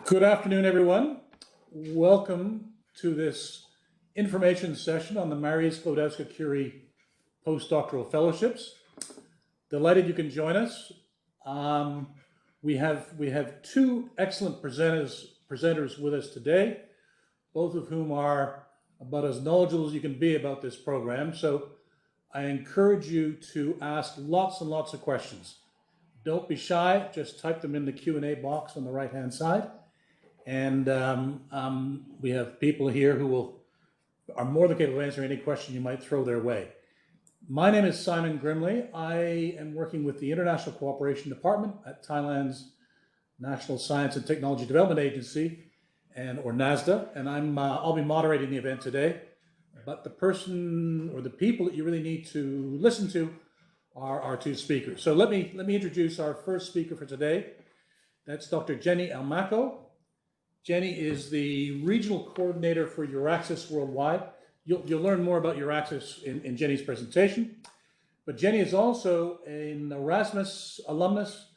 Good afternoon, everyone. Welcome to this information session on the Marie Sklodowska-Curie Postdoctoral Fellowships. Delighted you can join us. We have two excellent presenters with us today, both of whom are about as knowledgeable as you can be about this program. So I encourage you to ask lots and lots of questions. Don't be shy, just type them in the Q&A box on the right-hand side. And we have people here who are more than capable of answering any question you might throw their way. My name is Simon Grimley. I am working with the International Cooperation Department at Thailand's National Science and Technology Development Agency, or NASDA, and I'll be moderating the event today. But the person or the people that you really need to listen to are our two speakers. So let me introduce our first speaker for today. That's Dr. Jenny Almaco. Jenny is the regional coordinator for EURAXESS worldwide. You'll learn more about EURAXESS in Jenny's presentation. But Jenny is also an Erasmus alumnus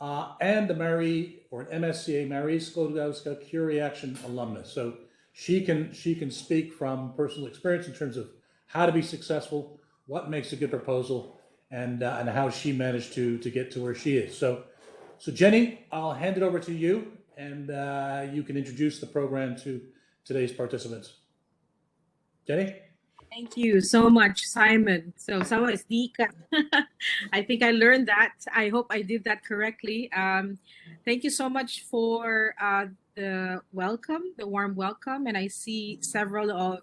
and a Marie, or an MSCA Marie Sklodowska-Curie Action alumnus. So she can speak from personal experience in terms of how to be successful, what makes a good proposal, and how she managed to get to where she is. So Jenny, I'll hand it over to you, and you can introduce the program to today's participants. Jenny? Thank you so much, Simon. So, Sawadika. I think I learned that. I hope I did that correctly. Thank you so much for the warm welcome. And I see several of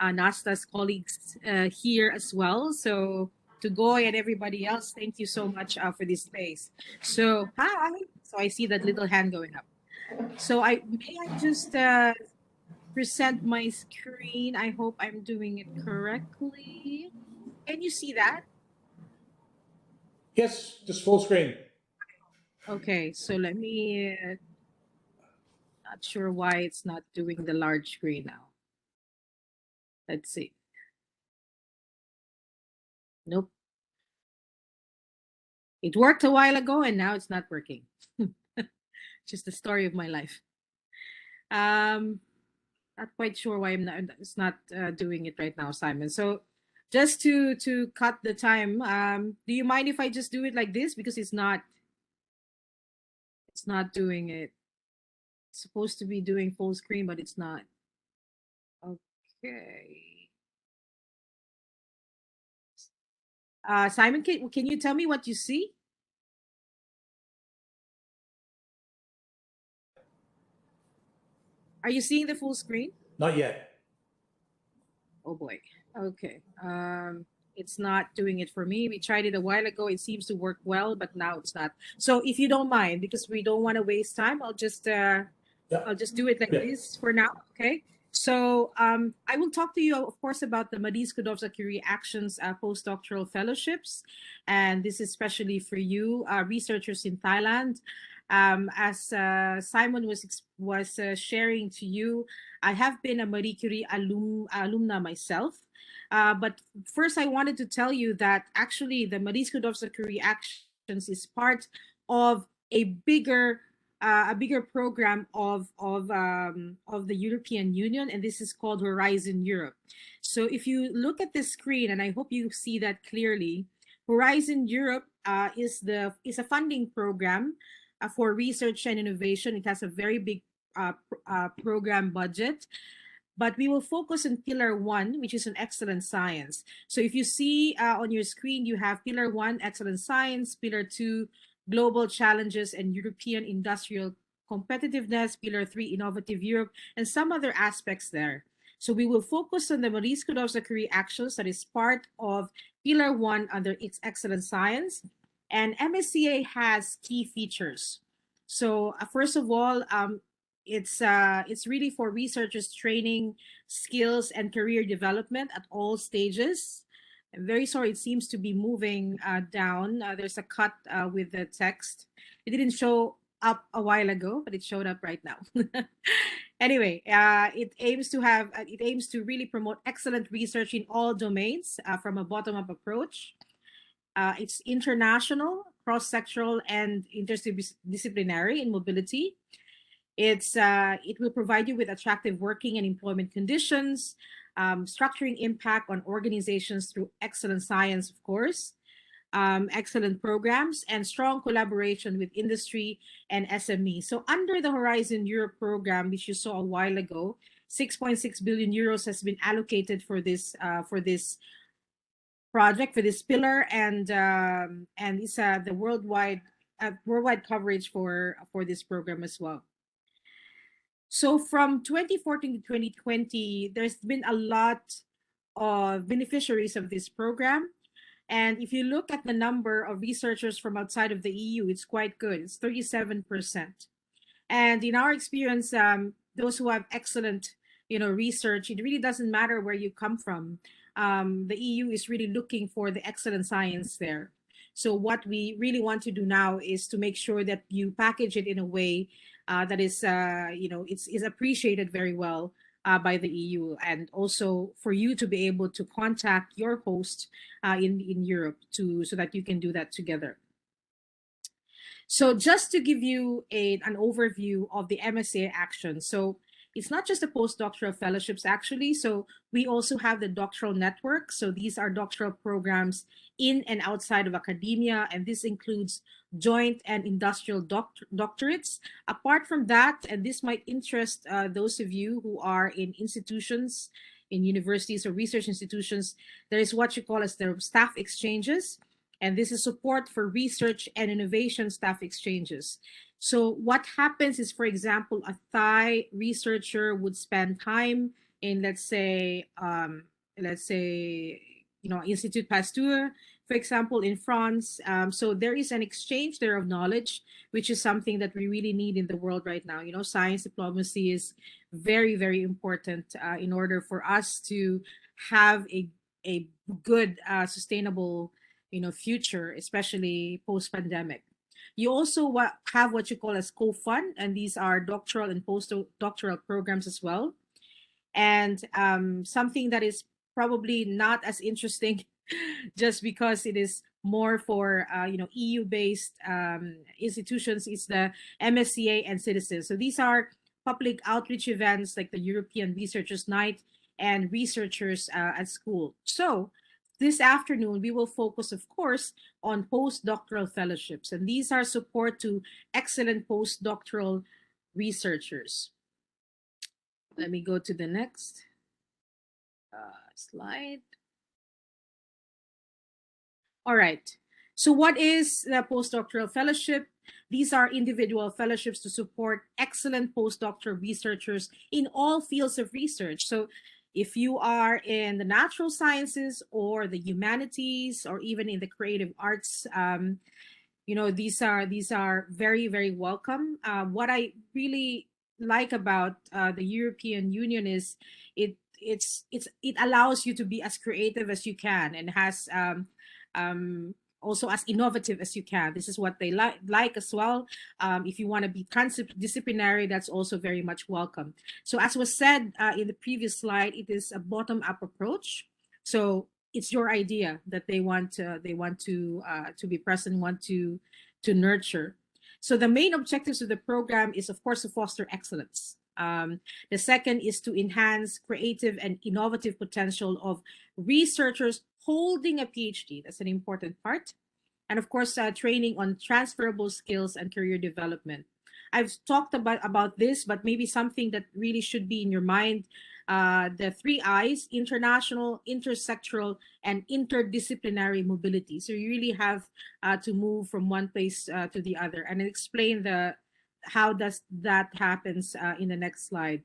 NASDA's colleagues here as well. So, to Goy and everybody else, thank you so much for this space. So, hi. So, I see that little hand going up. So, may I just present my screen? I hope I'm doing it correctly. Can you see that? Yes, just full screen. Okay, so let me, not sure why it's not doing the large screen now. Let's see. Nope. It worked a while ago and now it's not working. Just the story of my life. Not quite sure why it's not doing it right now, Simon. So just to cut the time, do you mind if I just do it like this? Because it's not doing it. It's supposed to be doing full screen, but it's not. Okay. Simon, can you tell me what you see? Are you seeing the full screen? Not yet. Oh boy. Okay. It's not doing it for me. We tried it a while ago. It seems to work well, but now it's not. So if you don't mind, because we don't want to waste time, I'll just do it like this for now. Okay. So I will talk to you, of course, about the Marie Sklodowska-Curie Actions postdoctoral fellowships, and this is especially for you researchers in Thailand. As Simon was sharing to you, I have been a Marie Curie alumna myself. But first, I wanted to tell you that actually the Marie Sklodowska-Curie Actions is part of a bigger program of the European Union, and this is called Horizon Europe. So if you look at the screen, and I hope you see that clearly, Horizon Europe is a funding program for research and innovation. It has a very big program budget, but we will focus on Pillar 1, which is on excellent science. So if you see on your screen, you have Pillar 1, excellent science, Pillar 2, global challenges and European industrial competitiveness, Pillar 3, innovative Europe, and some other aspects there. So we will focus on the Marie Sklodowska-Curie Actions that is part of Pillar 1 under its excellent science. And MSCA has key features. So first of all, it's really for researchers training, skills, and career development at all stages. I'm very sorry, it seems to be moving down. There's a cut with the text. It didn't show up a while ago, but it showed up right now. Anyway, it aims to really promote excellent research in all domains from a bottom-up approach. It's international, cross-sectoral and interdisciplinary in mobility. It will provide you with attractive working and employment conditions, structuring impact on organizations through excellent science, of course, excellent programs, and strong collaboration with industry and SME. So under the Horizon Europe program, which you saw a while ago, 6.6 billion euros has been allocated for this project, for this pillar, and it's the worldwide coverage for this program as well. So from 2014 to 2020, there's been a lot of beneficiaries of this program. And if you look at the number of researchers from outside of the EU, it's quite good. It's 37%. And in our experience, those who have excellent, research, it really doesn't matter where you come from. The EU is really looking for the excellent science there. So what we really want to do now is to make sure that you package it in a way that is, it's appreciated very well by the EU, and also for you to be able to contact your host in Europe so that you can do that together. So just to give you an overview of the MSCA action. So it's not just the postdoctoral fellowships, actually. So we also have the doctoral network. So these are doctoral programs in and outside of academia, and this includes joint and industrial doctorates. Apart from that, and this might interest those of you who are in institutions, in universities or research institutions, there is what you call as the staff exchanges. And this is support for research and innovation staff exchanges. So what happens is, for example, a Thai researcher would spend time in, let's say, Institut Pasteur, for example, in France. So there is an exchange there of knowledge, which is something that we really need in the world right now. Science diplomacy is very, very important in order for us to have a good, sustainable, future, especially post-pandemic. You also have what you call as co-fund, and these are doctoral and postdoctoral programs as well. And something that is probably not as interesting just because it is more for EU-based institutions is the MSCA and citizens. So these are public outreach events like the European Researchers Night and Researchers at School. So this afternoon, we will focus, of course, on postdoctoral fellowships, and these are support to excellent postdoctoral researchers. Let me go to the next slide. All right. So what is the postdoctoral fellowship? These are individual fellowships to support excellent postdoctoral researchers in all fields of research. So if you are in the natural sciences or the humanities or even in the creative arts, these are very, very welcome. What I really like about the European Union is it allows you to be as creative as you can and has also as innovative as you can. This is what they like as well. If you want to be transdisciplinary, that's also very much welcome. So as was said in the previous slide, it is a bottom-up approach. So it's your idea that they want to be present, want to nurture. So the main objectives of the program is, of course, to foster excellence. The second is to enhance creative and innovative potential of researchers holding a PhD. That's an important part. And of course, training on transferable skills and career development. I've talked about this, but maybe something that really should be in your mind, the 3 I's: international, intersectoral, and interdisciplinary mobility. So you really have to move from one place to the other, and I'll explain how does that happens in the next slide.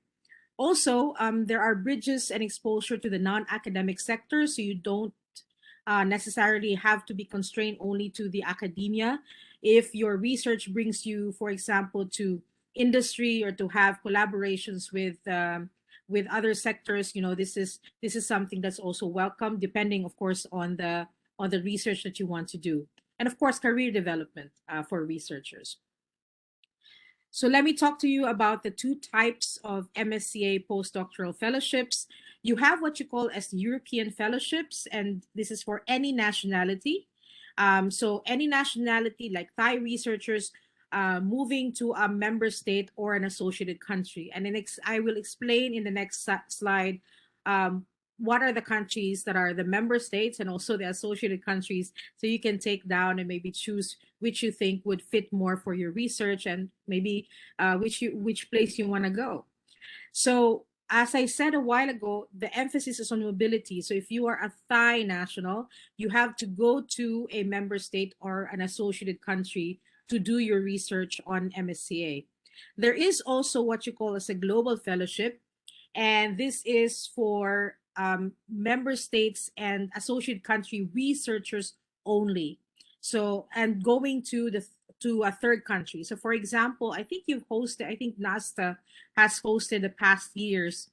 Also, there are bridges and exposure to the non-academic sector, so you don't necessarily have to be constrained only to the academia. If your research brings you, for example, to industry or to have collaborations with other sectors, this is something that's also welcome, depending, of course, on the research that you want to do, and of course, career development for researchers. So let me talk to you about the 2 types of MSCA postdoctoral fellowships. You have what you call as European fellowships, and this is for any nationality. So any nationality, like Thai researchers moving to a member state or an associated country. And then I will explain in the next slide what are the countries that are the member states and also the associated countries, so you can take down and maybe choose which you think would fit more for your research, and maybe which place you want to go. So as I said a while ago, the emphasis is on mobility. So if you are a Thai national, you have to go to a member state or an associated country to do your research on MSCA. There is also what you call as a global fellowship, and this is for member states and associate country researchers only. So, and going to a third country. So, for example, I think you've hosted. I think NASTA has hosted the past years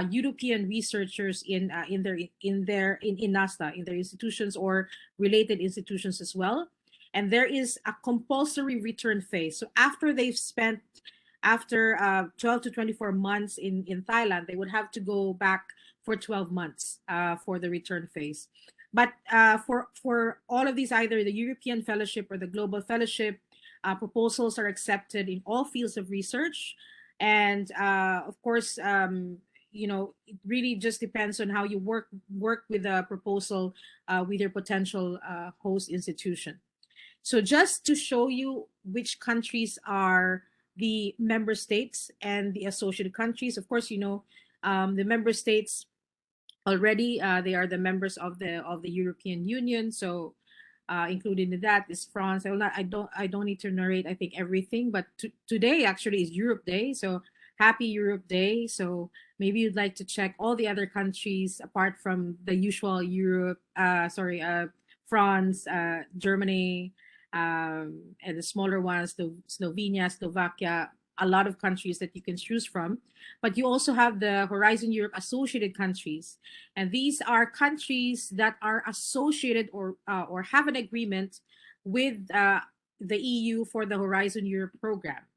European researchers in NASTA, in their institutions or related institutions as well. And there is a compulsory return phase. So after they've spent 12 to 24 months in Thailand, they would have to go back for 12 months for the return phase. But for all of these, either the European Fellowship or the Global Fellowship, proposals are accepted in all fields of research. And of course, it really just depends on how you work with the proposal with your potential host institution. So just to show you which countries are the member states and the associated countries, of course, the member states already, they are the members of the European Union. So included in that is France. I don't need to narrate, I think, everything, but today actually is Europe Day. So happy Europe Day. So maybe you'd like to check all the other countries apart from the usual Europe, France, Germany, and the smaller ones, the Slovenia, Slovakia, a lot of countries that you can choose from. But you also have the Horizon Europe associated countries. And these are countries that are associated or have an agreement with the EU for the Horizon Europe program.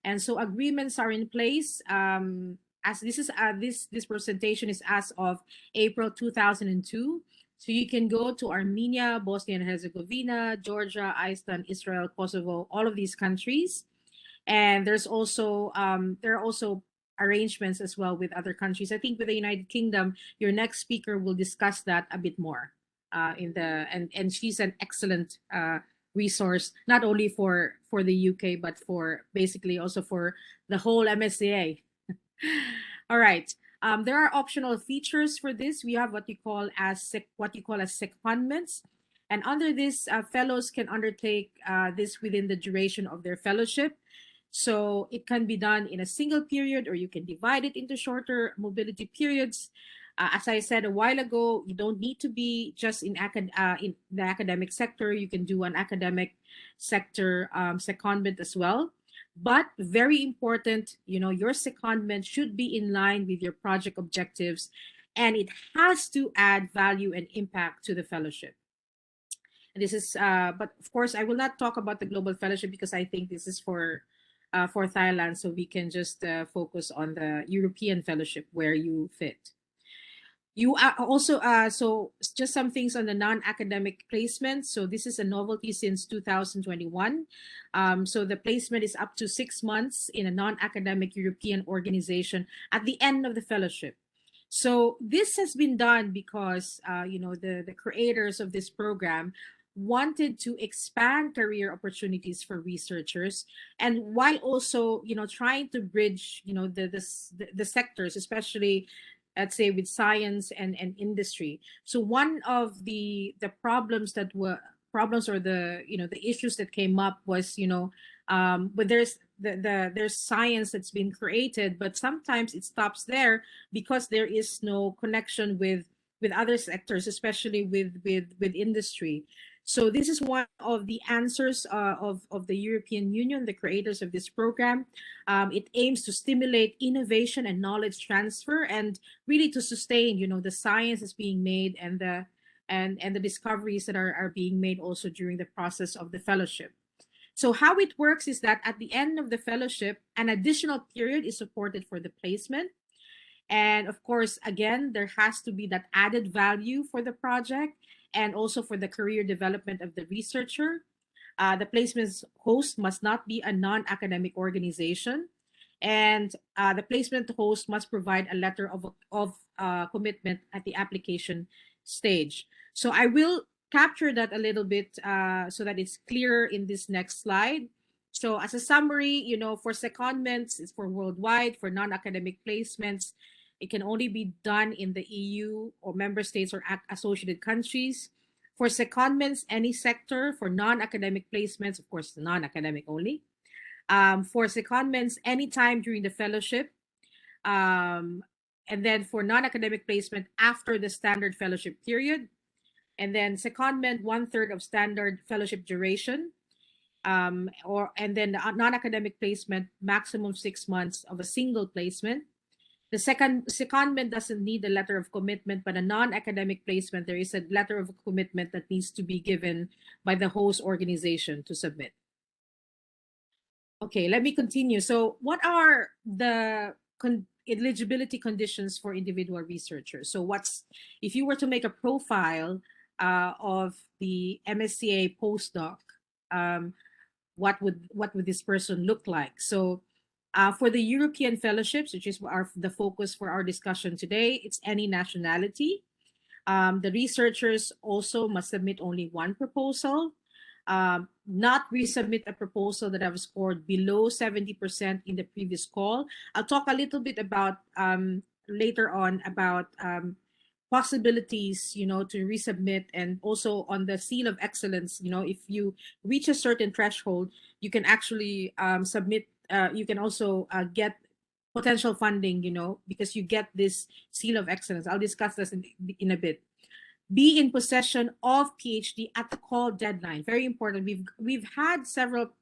And so agreements are in place. As this is this presentation is as of April 2002. So you can go to Armenia, Bosnia and Herzegovina, Georgia, Iceland, Israel, Kosovo, all of these countries. And there are also arrangements as well with other countries. I think with the United Kingdom, your next speaker will discuss that a bit more. And she's an excellent resource, not only for the UK, but for basically also for the whole MSCA. All right. There are optional features for this. We have what you call as secondments, and under this, fellows can undertake this within the duration of their fellowship. So it can be done in a single period, or you can divide it into shorter mobility periods. As I said a while ago, you don't need to be just in the academic sector. You can do an academic sector secondment as well. But very important, your secondment should be in line with your project objectives, and it has to add value and impact to the fellowship. And this is, but of course, I will not talk about the global fellowship because I think this is for Thailand, so we can just focus on the European fellowship where you fit. You are also, so just some things on the non-academic placement. So this is a novelty since 2021. So the placement is up to 6 months in a non-academic European organization at the end of the fellowship. So this has been done because, the creators of this program wanted to expand career opportunities for researchers, and while also, trying to bridge, the sectors, especially, let's say, with science and industry. So one of the problems or the issues that came up was, but there's science that's been created, but sometimes it stops there because there is no connection with other sectors, especially with industry. So this is one of the answers of the European Union, the creators of this program. It aims to stimulate innovation and knowledge transfer, and really to sustain, the science that's being made and the discoveries that are being made also during the process of the fellowship. So how it works is that at the end of the fellowship, an additional period is supported for the placement. And of course, again, there has to be that added value for the project. and also for the career development of the researcher. The placement host must not be a non-academic organization, and the placement host must provide a letter of commitment at the application stage. So I will capture that a little bit so that it's clear in this next slide. So as a summary, for secondments, it's for worldwide. For non-academic placements, it can only be done in the EU or member states or associated countries. For secondments, any sector. For non-academic placements, of course, non-academic only. For secondments, anytime during the fellowship. And then for non-academic placement, after the standard fellowship period. And then secondment, 1/3 of standard fellowship duration. And then non-academic placement, maximum 6 months of a single placement. The secondment doesn't need a letter of commitment, but a non-academic placement, there is a letter of commitment that needs to be given by the host organization to submit. Okay, let me continue. So what are the eligibility conditions for individual researchers? So if you were to make a profile of the MSCA postdoc, what would this person look like? So for the European fellowships, which is the focus for our discussion today, it's any nationality. The researchers also must submit only one proposal, not resubmit a proposal that have scored below 70% in the previous call. I'll talk a little bit about later on about possibilities, to resubmit, and also on the seal of excellence. If you reach a certain threshold, you can actually submit. You can also get potential funding, because you get this seal of excellence. I'll discuss this in a bit. Be in possession of PhD at the call deadline. Very important. We've had several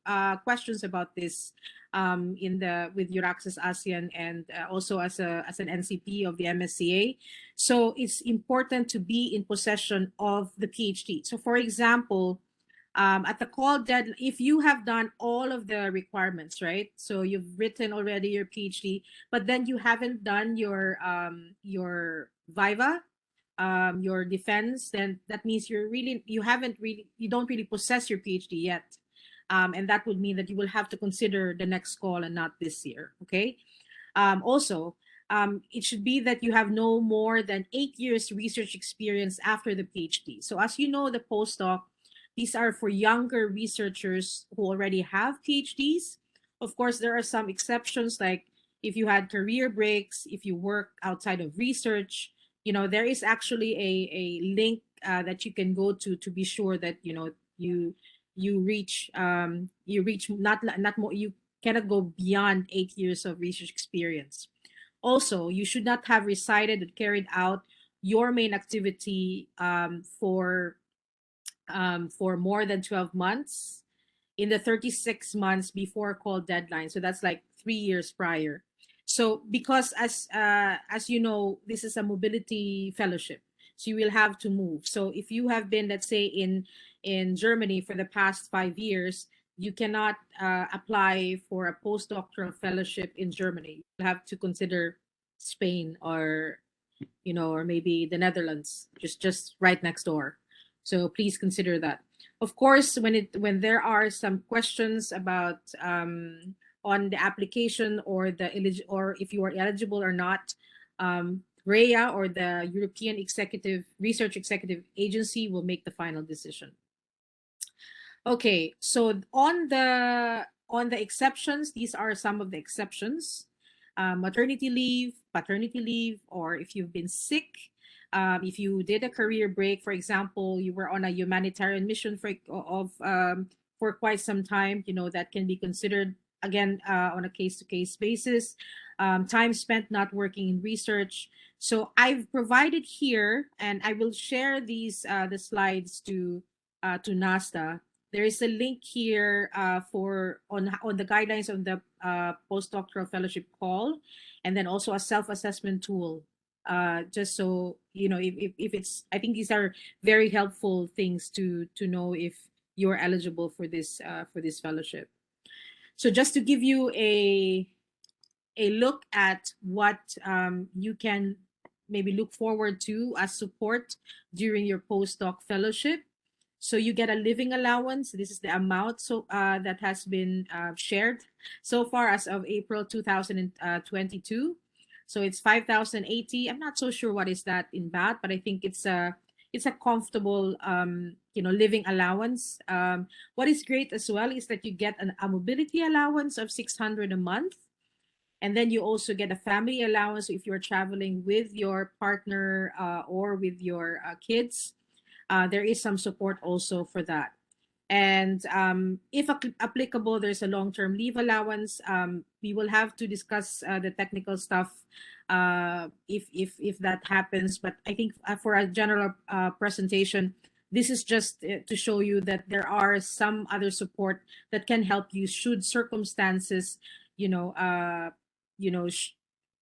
questions about this with EURAXESS ASEAN and also as an NCP of the MSCA. So it's important to be in possession of the PhD. So for example, at the call deadline, if you have done all of the requirements, right? So you've written already your PhD, but then you haven't done your viva, your defense, then that means you don't really possess your PhD yet. And that would mean that you will have to consider the next call and not this year, okay? Also, it should be that you have no more than 8 years research experience after the PhD. So as you know, the postdoc, these are for younger researchers who already have PhDs. Of course, there are some exceptions, like if you had career breaks, if you work outside of research, there is actually a link that you can go to be sure that you reach not more. You cannot go beyond 8 years of research experience. Also, you should not have resided and carried out your main activity for more than 12 months in the 36 months before call deadline. So that's like 3 years prior. So because as you know, this is a mobility fellowship, so you will have to move. So if you have been, let's say, in Germany for the past 5 years, you cannot apply for a postdoctoral fellowship in Germany. You have to consider Spain or or maybe the Netherlands, just right next door. So please consider that. Of course, when there are some questions about on the application or if you are eligible or not, REA or the European Research Executive Agency will make the final decision. Okay, so on the exceptions, these are some of the exceptions: maternity leave, paternity leave, or if you've been sick. If you did a career break, for example, you were on a humanitarian mission for quite some time, that can be considered, again, on a case-to-case basis. Time spent not working in research. So I've provided here, and I will share the slides to NASTA. There is a link here on the guidelines on the postdoctoral fellowship call, and then also a self-assessment tool. Just so if it's, I think these are very helpful things to know if you're eligible for this fellowship. So just to give you a look at what you can maybe look forward to as support during your postdoc fellowship. So you get a living allowance. This is the amount that has been shared so far as of April 2022. So it's 5,080. I'm not so sure what is that in baht, but I think it's a comfortable living allowance. What is great as well is that you get a mobility allowance of 600 a month. And then you also get a family allowance if you're traveling with your partner or with your kids. There is some support also for that. And if applicable, there's a long-term leave allowance. We will have to discuss the technical stuff if that happens. But I think for a general presentation, this is just to show you that there are some other support that can help you should circumstances, you know,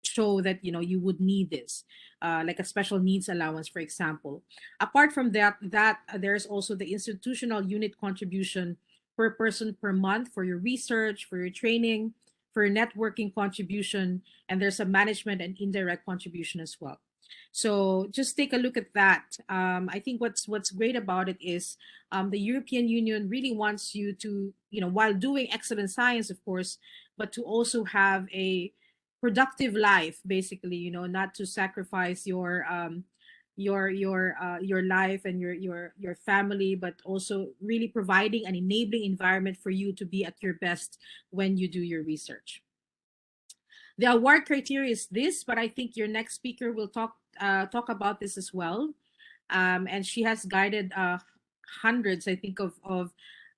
show that you would need this, like a special needs allowance, for example. Apart from that, there's also the institutional unit contribution per person per month for your research, for your training, for your networking contribution, and there's a management and indirect contribution as well. So just take a look at that. I think what's great about it is the European Union really wants you to, while doing excellent science, of course, but to also have a productive life, basically, not to sacrifice your life and your family, but also really providing an enabling environment for you to be at your best when you do your research. The award criteria is this, but I think your next speaker will talk about this as well. And she has guided hundreds, I think, of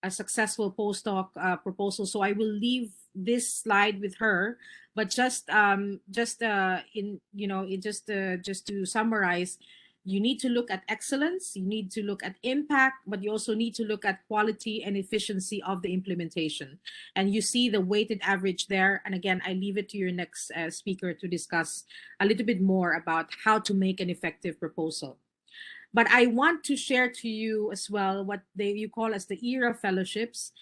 a successful postdoc proposals. So I will leave this slide with her, but just to summarize, you need to look at excellence, you need to look at impact, but you also need to look at quality and efficiency of the implementation. And you see the weighted average there. And again, I leave it to your next speaker to discuss a little bit more about how to make an effective proposal. But I want to share to you as well what you call as the ERA fellowships.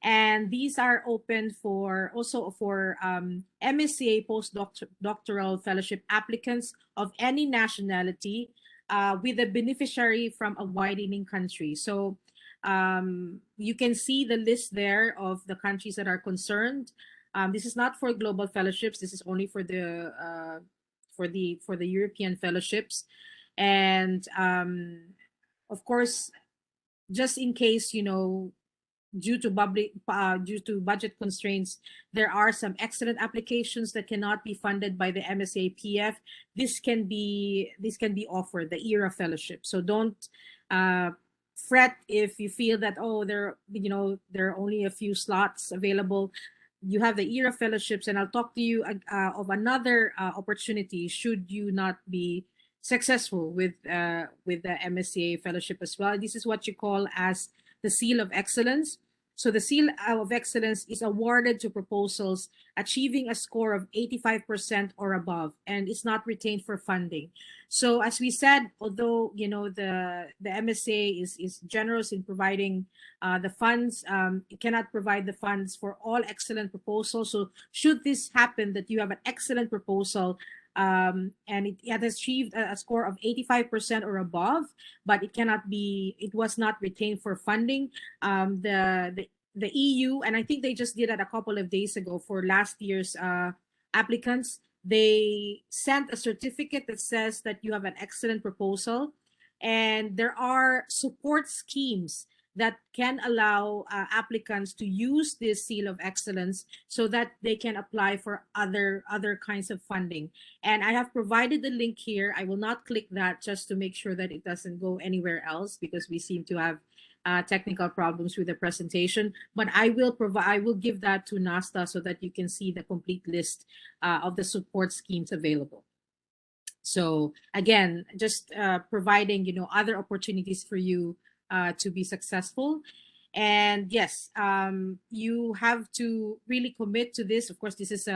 And these are open for MSCA postdoctoral fellowship applicants of any nationality with a beneficiary from a widening country. So you can see the list there of the countries that are concerned. This is not for global fellowships. This is only for the European fellowships. And of course, just in case, due to budget constraints, there are some excellent applications that cannot be funded by the MSCA PF. This can be offered, the ERA fellowship. So don't fret if you feel that there are only a few slots available. You have the ERA fellowships, and I'll talk to you of another opportunity should you not be successful with the MSCA fellowship as well. This is what you call as the Seal of Excellence. So the Seal of Excellence is awarded to proposals achieving a score of 85% or above, and it's not retained for funding. So as we said, although the MSA is generous in providing the funds, it cannot provide the funds for all excellent proposals. So should this happen that you have an excellent proposal, and it has achieved a score of 85% or above, but it was not retained for funding. The EU, and I think they just did that a couple of days ago for last year's applicants, they sent a certificate that says that you have an excellent proposal, and there are support schemes that can allow applicants to use this Seal of Excellence so that they can apply for other kinds of funding. And I have provided the link here. I will not click that just to make sure that it doesn't go anywhere else, because we seem to have technical problems with the presentation. But I will give that to NASTA so that you can see the complete list of the support schemes available. So again, just providing other opportunities for you to be successful. And yes, you have to really commit to this. Of course, this is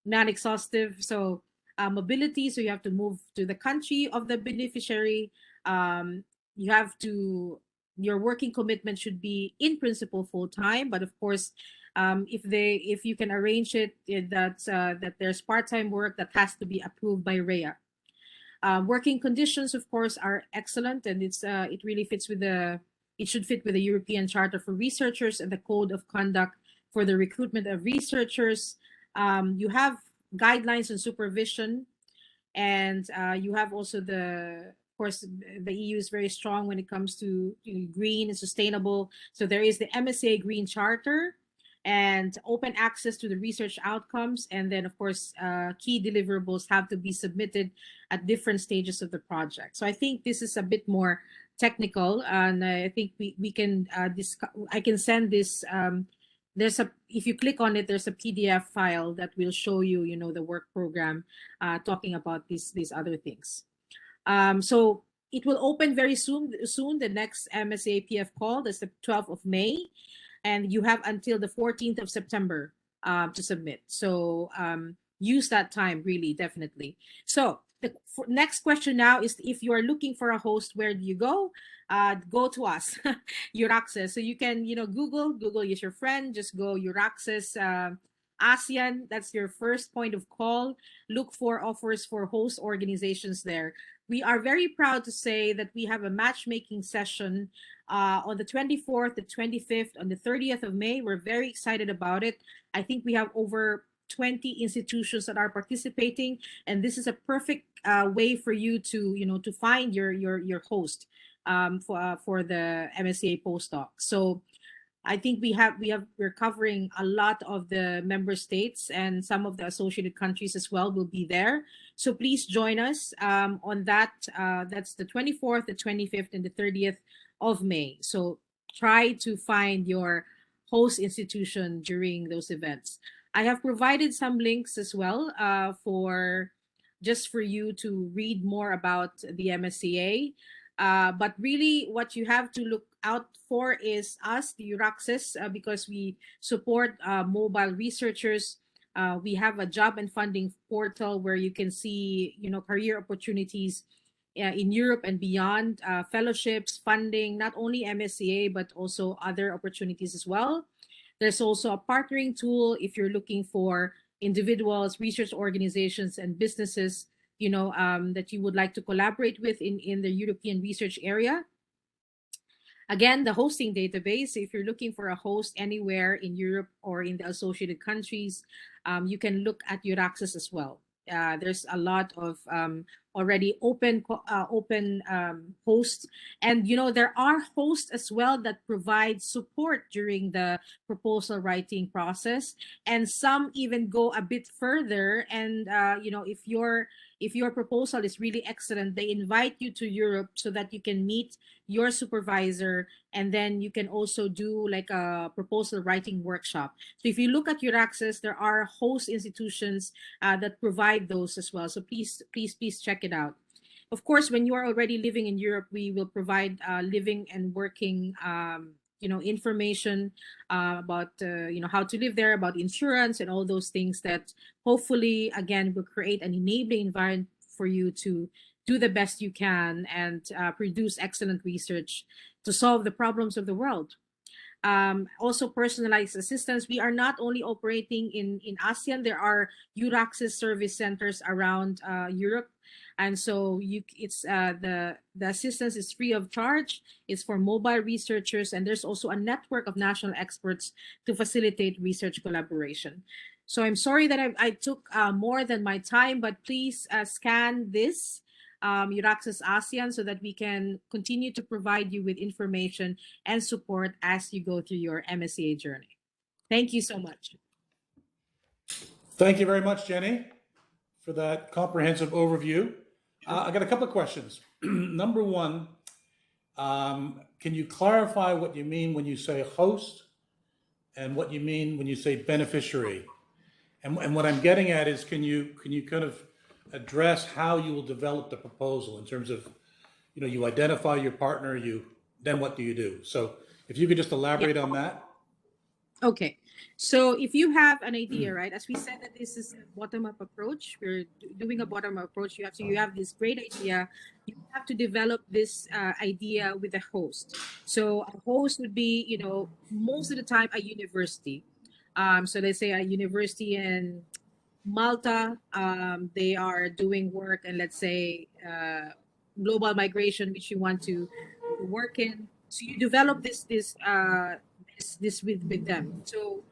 non-exhaustive. So mobility, so you have to move to the country of the beneficiary. You have to, your working commitment should be in principle full-time, but of course, if you can arrange it, that there's part-time work that has to be approved by REA. Working conditions, of course, are excellent, and it really fits with it should fit with the European Charter for Researchers and the Code of Conduct for the recruitment of researchers. You have guidelines and supervision, and you have also of course, the EU is very strong when it comes to green and sustainable. So there is the MSCA Green Charter and open access to the research outcomes. And then, of course, key deliverables have to be submitted at different stages of the project. So I think this is a bit more technical, and I think we can I can send this. If you click on it, there's a PDF file that will show you, the work program talking about these other things. So it will open very soon, the next MSCA PF call. That's the 12th of May. And you have until the 14th of September to submit. So use that time, really, definitely. So the next question now is, if you are looking for a host, where do you go? Go to us, EURAXESS. So you can, Google is your friend. Just go EURAXESS ASEAN. That's your first point of call. Look for offers for host organizations there. We are very proud to say that we have a matchmaking session on the 24th, the 25th, on the 30th of May. We're very excited about it. I think we have over 20 institutions that are participating, and this is a perfect way for you to to find your host for the MSCA postdoc. So I think we're covering a lot of the member states, and some of the associated countries as well will be there. So please join us on that. That's the 24th, the 25th, and the 30th of May. So try to find your host institution during those events. I have provided some links as well for you to read more about the MSCA. But really, what you have to look out for is us, the EURAXESS, because we support mobile researchers. We have a job and funding portal where you can see, career opportunities in Europe and beyond, fellowships, funding, not only MSCA, but also other opportunities as well. There's also a partnering tool if you're looking for individuals, research organizations, and businesses that you would like to collaborate with in the European research area. Again, the hosting database, if you're looking for a host anywhere in Europe or in the associated countries, you can look at EURAXESS as well. There's a lot of already open hosts, and there are hosts as well that provide support during the proposal writing process, and some even go a bit further. And if your proposal is really excellent, they invite you to Europe so that you can meet your supervisor, and then you can also do like a proposal writing workshop. So if you look at EURAXESS, there are host institutions that provide those as well. So please check it out. Of course, when you are already living in Europe, we will provide living and working information about how to live there, about insurance and all those things that hopefully, again, will create an enabling environment for you to do the best you can and produce excellent research to solve the problems of the world. Also, personalized assistance. We are not only operating in ASEAN. There are EURAXESS service centers around Europe. And so the assistance is free of charge. It's for mobile researchers, and there's also a network of national experts to facilitate research collaboration. So I'm sorry that I took more than my time, but please scan this EURAXESS ASEAN so that we can continue to provide you with information and support as you go through your MSCA journey. Thank you so much. Thank you very much, Jenny, for that comprehensive overview. I got a couple of questions. Number one, can you clarify what you mean when you say host and what you mean when you say beneficiary? And what I'm getting at is, can you kind of address how you will develop the proposal in terms of, you identify your partner, then what do you do? So if you could just elaborate on that. Okay, so if you have an idea, right, as we said that this is a bottom-up approach, we're doing a bottom-up approach. You have this great idea, you have to develop this idea with a host. So a host would be, most of the time, a university. So they say a university in Malta, they are doing work, and let's say global migration, which you want to work in. So you develop this with them. So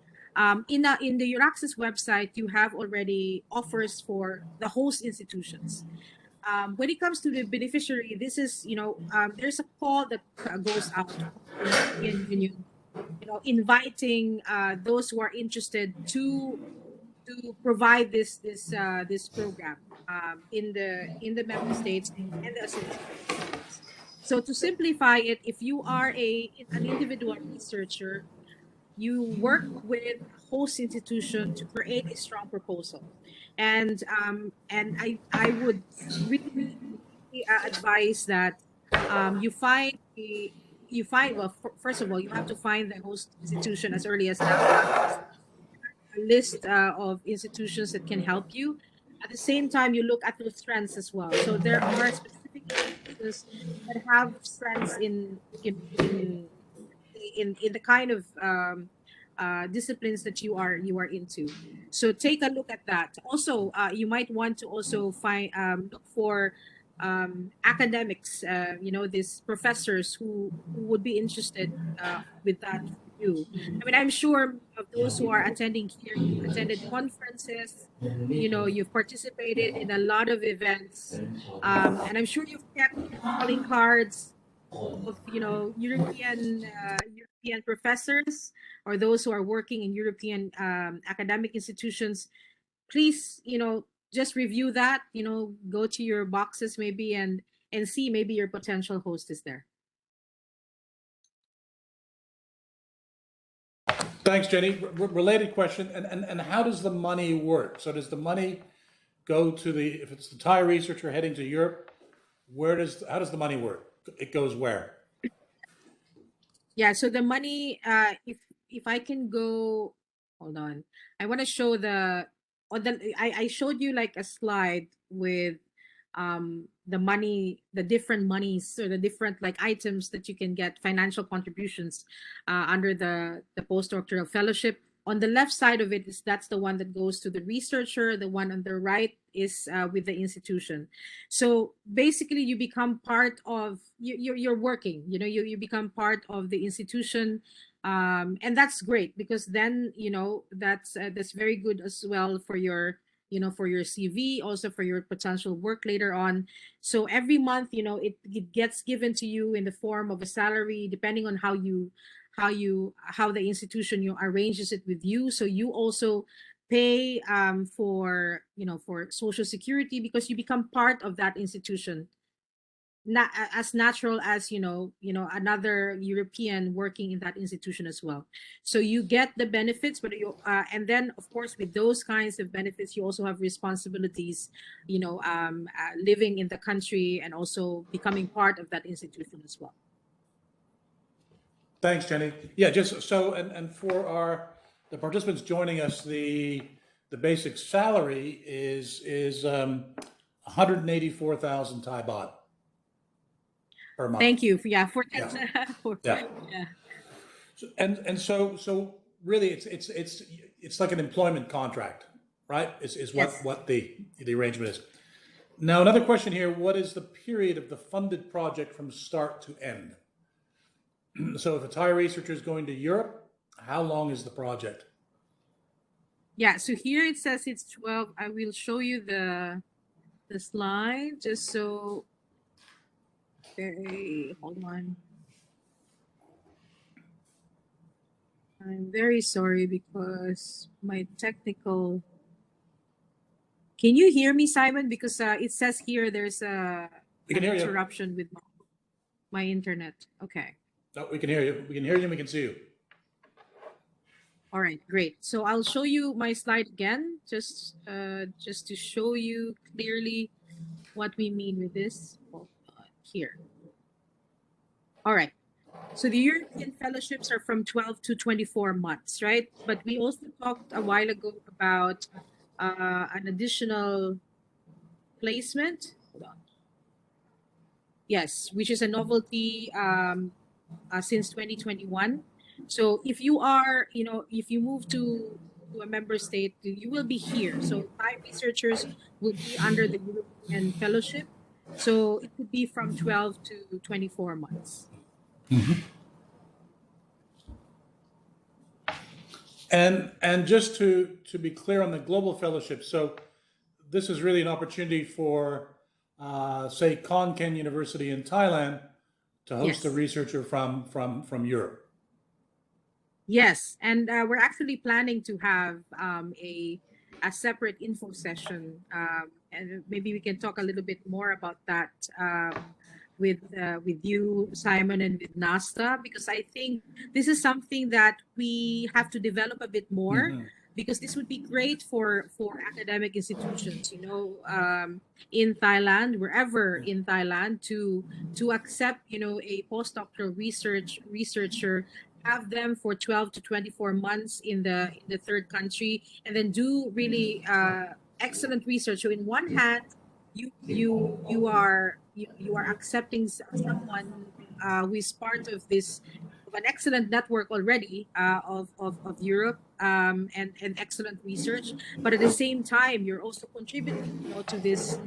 in the EURAXESS website, you have already offers for the host institutions. When it comes to the beneficiary, this is, there's a call that goes out from the European Union, inviting those who are interested to provide this program in the member states and the associated states. So to simplify it, if you are an individual researcher, you work with a host institution to create a strong proposal, and I would really advise that you find well, first of all, you have to find the host institution as early as now, a list of institutions that can help you. At the same time, you look at the strengths as well. So there are specific institutions that have strengths in the kind of disciplines that you are into. So take a look at that. Also, you might want to also find look for academics, these professors who would be interested with that for you. I mean, I'm sure of those who are attending here, you've attended conferences, you've participated in a lot of events, and I'm sure you've kept your calling cards of European professors or those who are working in European academic institutions. Please, just review that, go to your boxes maybe and see maybe your potential host is there. Thanks, Jenny. Related question, and how does the money work? So does the money go to if it's the Thai researcher heading to Europe, how does the money work? It goes where? Yeah, so the money, if I can go, hold on. I want to show I showed you like a slide with the money, the different monies or the different like items that you can get financial contributions under the postdoctoral fellowship. On the left side of it that's the one that goes to the researcher. The one on the right is with the institution. So basically, you become part of you're working. You become part of the institution, and that's great because then that's very good as well for your for your CV, also for your potential work later on. So every month, it gets given to you in the form of a salary, depending on how the institution arranges it with you. So you also pay for Social Security because you become part of that institution, not as natural as another European working in that institution as well. So you get the benefits, but and then of course with those kinds of benefits you also have responsibilities, living in the country and also becoming part of that institution as well. Thanks, Jenny. Yeah, just so and for the participants joining us, the basic salary is 184,000 Thai baht per month. Thank you. For Yeah. yeah. So really it's like an employment contract, right? Is Yes. what the arrangement is. Now another question here: what is the period of the funded project from start to end? So if a Thai researcher is going to Europe, how long is the project? Yeah, so here it says it's 12. I will show you the slide just so hold on. I'm very sorry because my technical. Can you hear me, Simon? Because it says here there's an interruption with my internet. Okay. No, we can hear you. We can hear you and we can see you. All right, great. So I'll show you my slide again, just to show you clearly what we mean with this. Hold on, here. All right. So the European fellowships are from 12 to 24 months, right? But we also talked a while ago about an additional placement. Hold on. Yes, which is a novelty since 2021. So if you are, if you move to to a member state, you will be here. So Thai researchers will be under the European fellowship. So it could be from 12 to 24 months. And just to be clear on the global fellowship, so this is really an opportunity for, say, Khon Kaen University in Thailand to host a Yes. researcher from Europe. Yes, and we're actually planning to have a separate info session, and maybe we can talk a little bit more about that with you, Simon, and with NASTA, because I think this is something that we have to develop a bit more. Because this would be great for academic institutions, in Thailand, wherever in Thailand, to accept, a postdoctoral researcher, have them for 12 to 24 months in the third country, and then do really excellent research. So in one hand, you are accepting someone who is part of an excellent network already of Europe, and excellent research, but at the same time you're also contributing, to this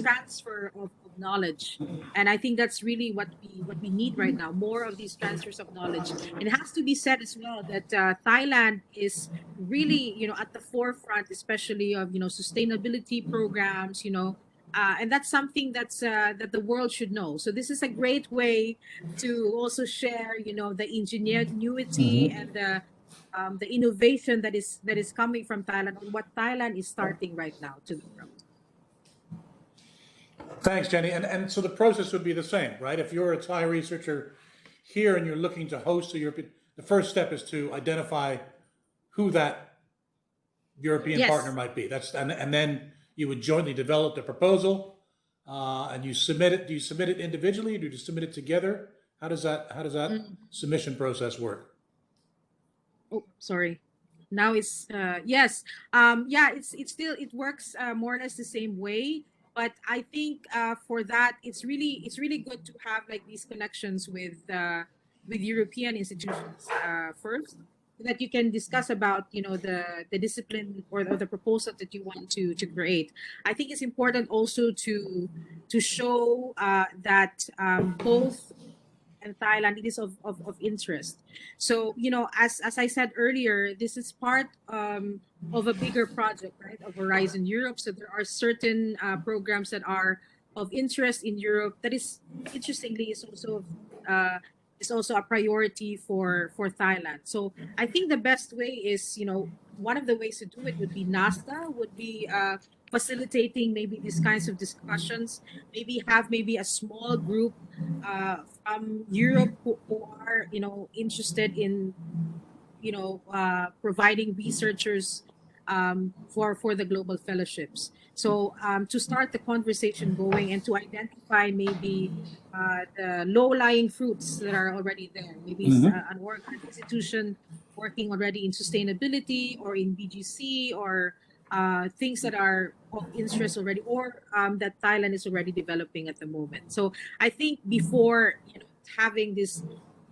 transfer of knowledge. And I think that's really what we need right now, more of these transfers of knowledge. It has to be said as well that Thailand is really, at the forefront, especially of, sustainability programs, and that's something that the world should know. So this is a great way to also share, the ingenuity and the innovation that is coming from Thailand, and what Thailand is starting right now to the world. Thanks, Jenny. And so the process would be the same, right? If you're a Thai researcher here and you're looking to host a European, the first step is to identify who that European Yes. partner might be. And then you would jointly develop the proposal, and you submit it. Do you submit it individually, or do you submit it together? How does that submission process work? Oh, sorry. Now it's yes. Yeah, it works more or less the same way. But I think for that, it's really good to have like these connections with European institutions first, so that you can discuss about, the discipline or the proposal that you want to create. I think it's important also to show that both and Thailand, it is of interest. So, as I said earlier, this is part of a bigger project, right, of Horizon Europe. So there are certain programs that are of interest in Europe that is, interestingly, is also a priority for Thailand. So I think the best way is, one of the ways to do it would be NASTA, would be facilitating maybe these kinds of discussions, maybe have maybe a small group from Europe who are, interested in, providing researchers for the global fellowships. So to start the conversation going and to identify maybe the low-lying fruits that are already there. Maybe it's an institution working already in sustainability or in BGC, or things that are of interest already, or that Thailand is already developing at the moment. So I think before, having this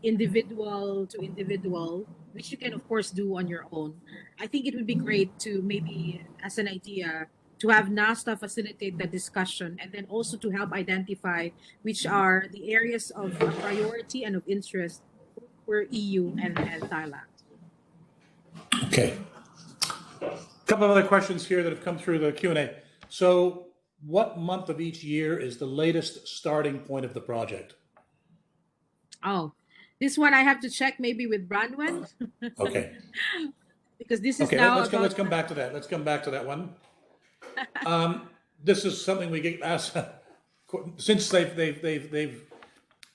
individual to individual, which you can of course do on your own, I think it would be great to maybe, as an idea, to have NASTA facilitate the discussion, and then also to help identify which are the areas of priority and of interest for EU and Thailand. Okay. A couple of other questions here that have come through the Q&A. So what month of each year is the latest starting point of the project? Oh, this one I have to check maybe with Branwen. Okay. Because this is Okay, now let's come back to that. Let's come back to that one. This is something we get asked since they've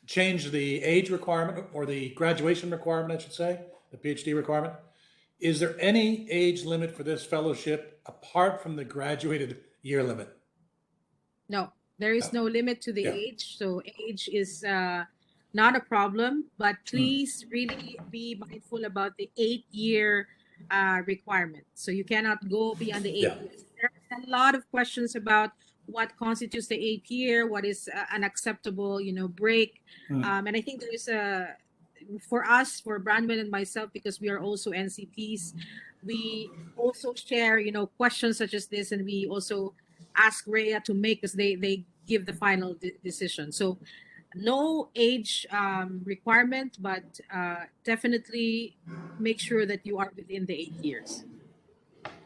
changed the age requirement, or the graduation requirement, I should say, the PhD requirement. Is there any age limit for this fellowship apart from the graduated year limit? No, there is no limit to the age. So age is not a problem, but please really be mindful about the 8-year requirement. So you cannot go beyond the 8 years. There are a lot of questions about what constitutes the 8th year, what is an acceptable, break. And I think there is for us, for Brandon and myself, because we are also NCPs, we also share, you know, questions such as this, and we also ask Rhea to make, because they give the final decision. So no age requirement, but definitely make sure that you are within the 8 years.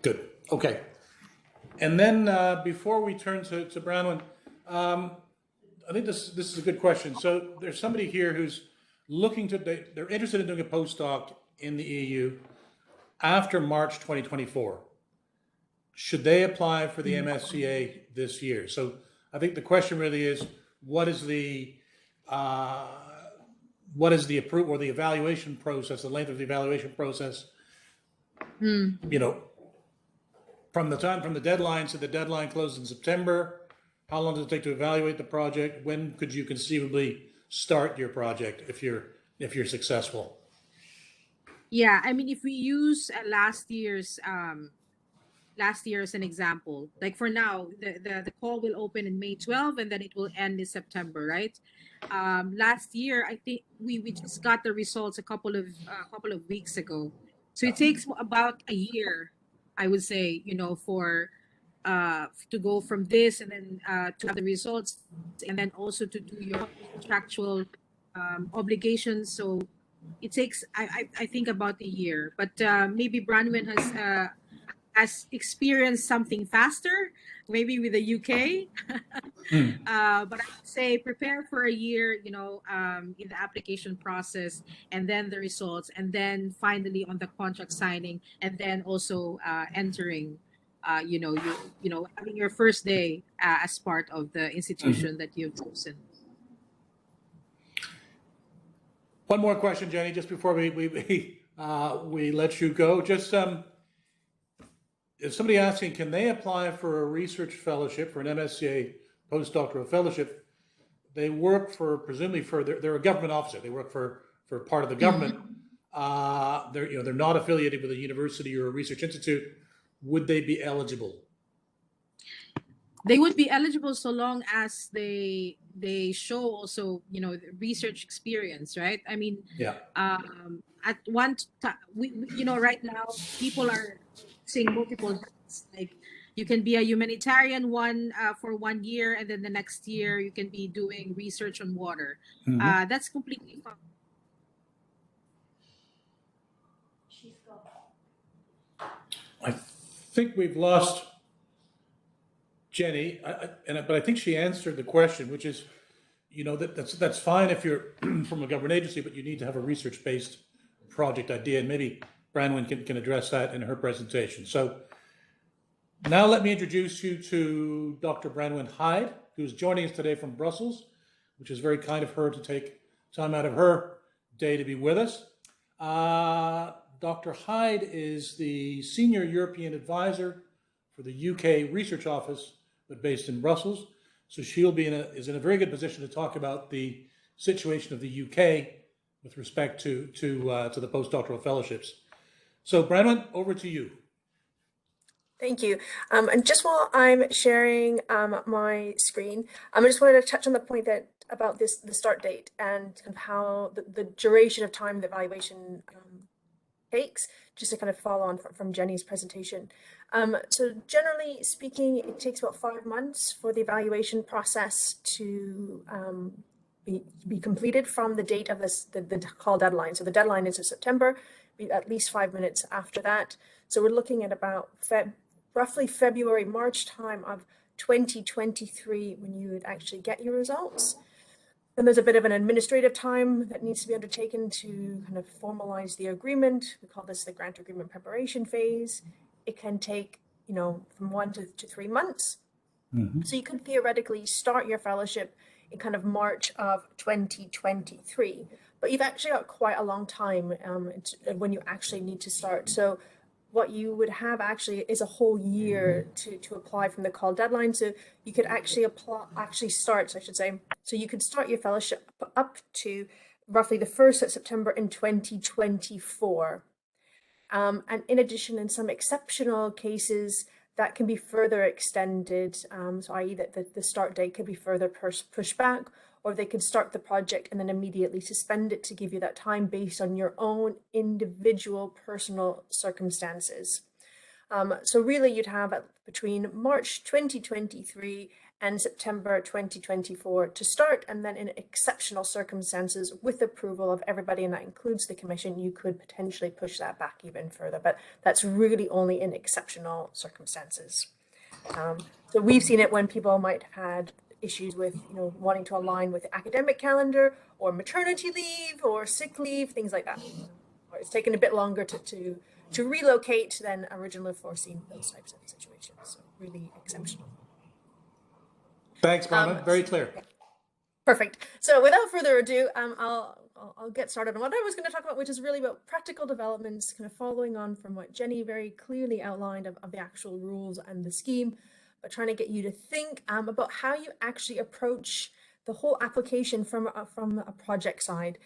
Good. Okay. And then before we turn to Branwen, I think this is a good question. So there's somebody here who's looking to, they're interested in doing a postdoc in the EU after March 2024. Should they apply for the MSCA this year? So I think the question really is, what is the approval or the evaluation process, the length of the evaluation process? You know, from the deadline, so the deadline closed in September. How long does it take to evaluate the project? When could you conceivably start your project if you're successful? Yeah, I mean, if we use last year as an example, like for now, the call will open in May 12 and then it will end in September, right? Last year, I think we just got the results a couple of weeks ago, so it takes about a year, I would say, you know, for to go from this and then to have the results, and then also to do your contractual obligations. So it takes, I think, about a year. But maybe Branwen has experienced something faster, maybe with the UK. But I would say prepare for a year, you know, in the application process, and then the results, and then finally on the contract signing, and then also entering, you know, having your first day as part of the institution that you've chosen. One more question, Jenny, just before we let you go. Just is somebody asking, can they apply for a research fellowship, for an MSCA postdoctoral fellowship? They work for, presumably for, they're a government officer. They work for part of the government. They're not affiliated with a university or a research institute. Would they be eligible? They would be eligible so long as they show also, you know, research experience, right? I mean, yeah. At one time, you know, right now people are saying multiple hats. Like, you can be a humanitarian for 1 year, and then the next year you can be doing research on water. That's completely fine. I think we've lost Jenny, but I think she answered the question, which is, you know, that's fine if you're from a government agency, but you need to have a research-based project idea, and maybe Branwen can address that in her presentation. So now let me introduce you to Dr. Branwen Hyde, who's joining us today from Brussels, which is very kind of her to take time out of her day to be with us. Dr. Hyde is the Senior European Advisor for the UK Research Office, but based in Brussels. So she'll be is in a very good position to talk about the situation of the UK with respect to the postdoctoral fellowships. So Branwen, over to you. Thank you. And just while I'm sharing my screen, I just wanted to touch on the point that about the start date and kind of how the duration of time the evaluation takes, just to kind of follow on from Jenny's presentation. So generally speaking, it takes about 5 months for the evaluation process to be completed from the date of the call deadline. So the deadline is in September, at least 5 minutes after that. So we're looking at about roughly February, March time of 2023 when you would actually get your results. Then there's a bit of an administrative time that needs to be undertaken to kind of formalize the agreement. We call this the grant agreement preparation phase. It can take, you know, from 1 to 3 months. So you could theoretically start your fellowship in kind of March of 2023, but you've actually got quite a long time when you actually need to start. So what you would have actually is a whole year to apply from the call deadline. So you could actually start, I should say. So you could start your fellowship up to roughly the 1st of September in 2024. And in addition, in some exceptional cases, that can be further extended, so i.e. that the start date could be further pushed back, or they could start the project and then immediately suspend it to give you that time based on your own individual personal circumstances. So really you'd have between March 2023 and September 2024 to start, and then in exceptional circumstances with approval of everybody, and that includes the Commission, you could potentially push that back even further, but that's really only in exceptional circumstances. So we've seen it when people might have had issues with, wanting to align with the academic calendar or maternity leave or sick leave, things like that. Or it's taken a bit longer to relocate than originally foreseen, those types of situations. So really exceptional. Thanks, Mona. Very clear. Perfect. So without further ado, I'll get started on what I was going to talk about, which is really about practical developments, kind of following on from what Jenny very clearly outlined of the actual rules and the scheme, but trying to get you to think about how you actually approach the whole application from a project side.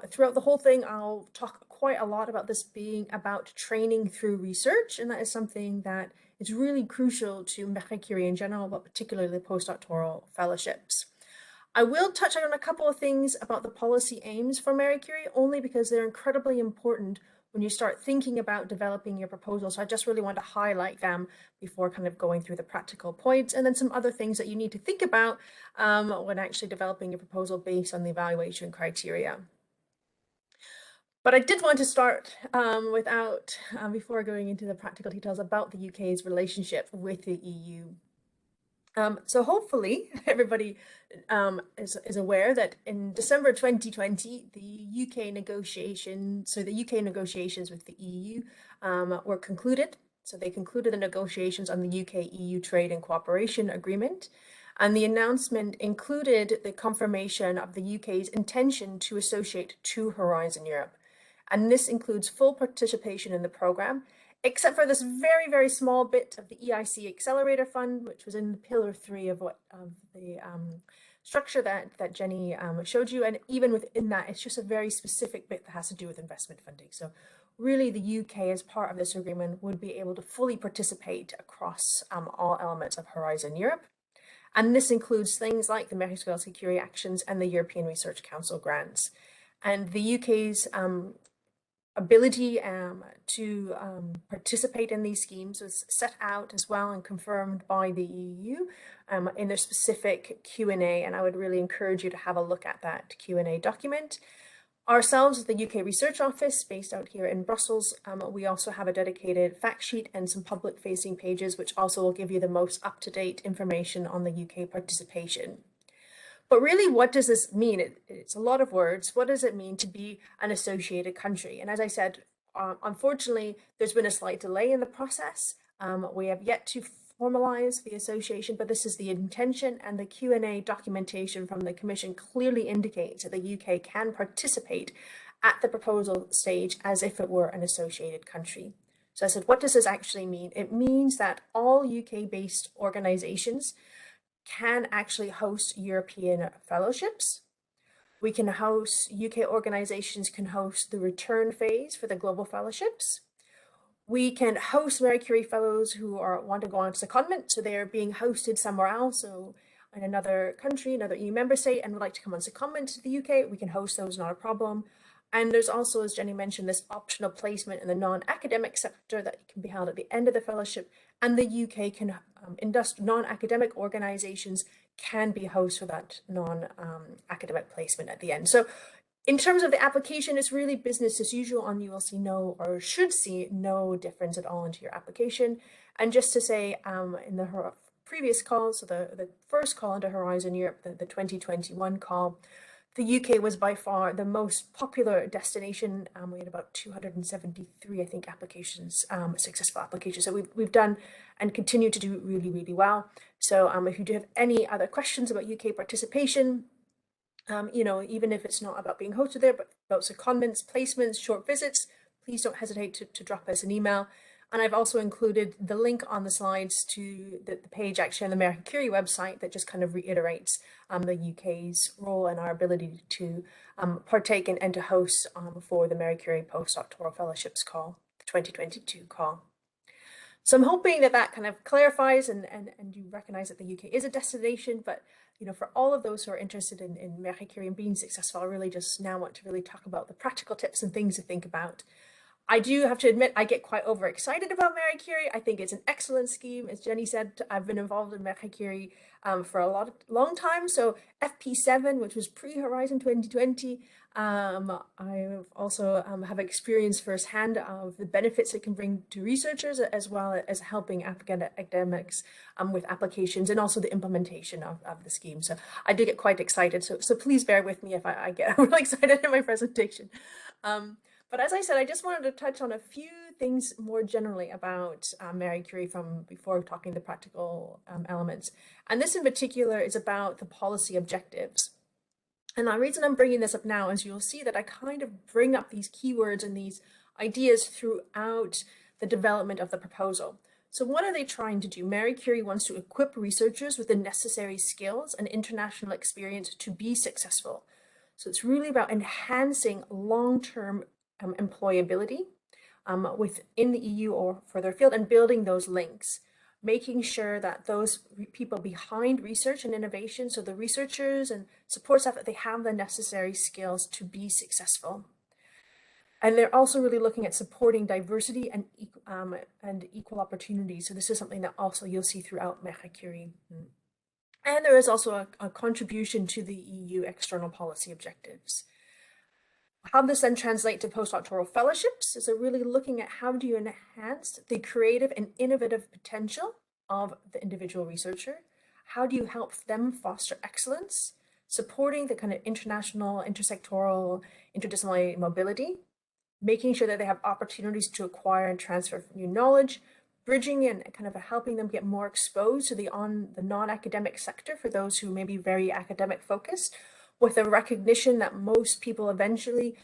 Throughout the whole thing, I'll talk quite a lot about this being about training through research, and that is something that is really crucial to MSCA Curie in general, but particularly postdoctoral fellowships. I will touch on a couple of things about the policy aims for Marie Curie, only because they're incredibly important when you start thinking about developing your proposal. So I just really want to highlight them before kind of going through the practical points, and then some other things that you need to think about when actually developing your proposal based on the evaluation criteria. But I did want to start before going into the practical details about the UK's relationship with the EU. So hopefully everybody is aware that in December 2020, the UK negotiations with the EU were concluded. So they concluded the negotiations on the UK-EU Trade and Cooperation Agreement. And the announcement included the confirmation of the UK's intention to associate to Horizon Europe. And this includes full participation in the programme, except for this very, very small bit of the EIC Accelerator Fund, which was in Pillar 3 of the structure that Jenny showed you. And even within that, it's just a very specific bit that has to do with investment funding. So really the UK, as part of this agreement, would be able to fully participate across all elements of Horizon Europe. And this includes things like the Sklodowska Curie actions and the European Research Council grants. And the UK's ability to participate in these schemes was set out as well and confirmed by the EU in their specific Q&A, and I would really encourage you to have a look at that Q&A document. Ourselves, the UK Research Office, based out here in Brussels, we also have a dedicated fact sheet and some public-facing pages, which also will give you the most up-to-date information on the UK participation. But really, what does this mean? It's a lot of words. What does it mean to be an associated country? And as I said, unfortunately, there's been a slight delay in the process. We have yet to formalize the association, but this is the intention, and the Q&A documentation from the Commission clearly indicates that the UK can participate at the proposal stage as if it were an associated country. So I said, what does this actually mean? It means that all UK-based organizations can actually host European fellowships. We can host, UK organizations can host the return phase for the global fellowships. We can host Marie Curie fellows who want to go on to secondment, so they're being hosted somewhere else, so in another country, another EU member state, and would like to come on secondment to the UK, we can host those, not a problem. And there's also, as Jenny mentioned, this optional placement in the non-academic sector that can be held at the end of the fellowship, and the UK can, non-academic organizations can be host for that non-academic placement at the end. So in terms of the application, it's really business as usual, and you will see no, or should see no difference at all into your application. And just to say, in the previous call, so the first call into Horizon Europe, the 2021 call, the UK was by far the most popular destination. We had about 273, I think, applications, successful applications. So we've done and continue to do really, really well. So if you do have any other questions about UK participation, even if it's not about being hosted there, but about secondments, placements, short visits, please don't hesitate to drop us an email. And I've also included the link on the slides to the page actually on the Marie Curie website that just kind of reiterates the UK's role and our ability to partake in and to host for the Marie Curie Postdoctoral Fellowships call, the 2022 call. So I'm hoping that that kind of clarifies and you recognize that the UK is a destination, but for all of those who are interested in Marie Curie and being successful, I really just now want to really talk about the practical tips and things to think about. I do have to admit, I get quite overexcited about Marie Curie. I think it's an excellent scheme. As Jenny said, I've been involved in Marie Curie for a long time. So FP7, which was pre-Horizon 2020, I also have experience firsthand of the benefits it can bring to researchers, as well as helping academics with applications and also the implementation of the scheme. So I do get quite excited. So please bear with me if I get really excited in my presentation. But as I said, I just wanted to touch on a few things more generally about Marie Curie from before talking the practical elements. And this in particular is about the policy objectives. And the reason I'm bringing this up now is you'll see that I kind of bring up these keywords and these ideas throughout the development of the proposal. So what are they trying to do? Marie Curie wants to equip researchers with the necessary skills and international experience to be successful. So it's really about enhancing long-term employability within the EU or further afield and building those links, making sure that those people behind research and innovation, so the researchers and support staff, that they have the necessary skills to be successful. And they're also really looking at supporting diversity and equal opportunities. So this is something that also you'll see throughout Marie Curie. And there is also a contribution to the EU external policy objectives. How this then translate to postdoctoral fellowships is really looking at how do you enhance the creative and innovative potential of the individual researcher? How do you help them foster excellence, supporting the kind of international, intersectoral, interdisciplinary mobility, making sure that they have opportunities to acquire and transfer new knowledge, bridging and kind of helping them get more exposed to the non-academic sector for those who may be very academic focused, with a recognition that most people eventually,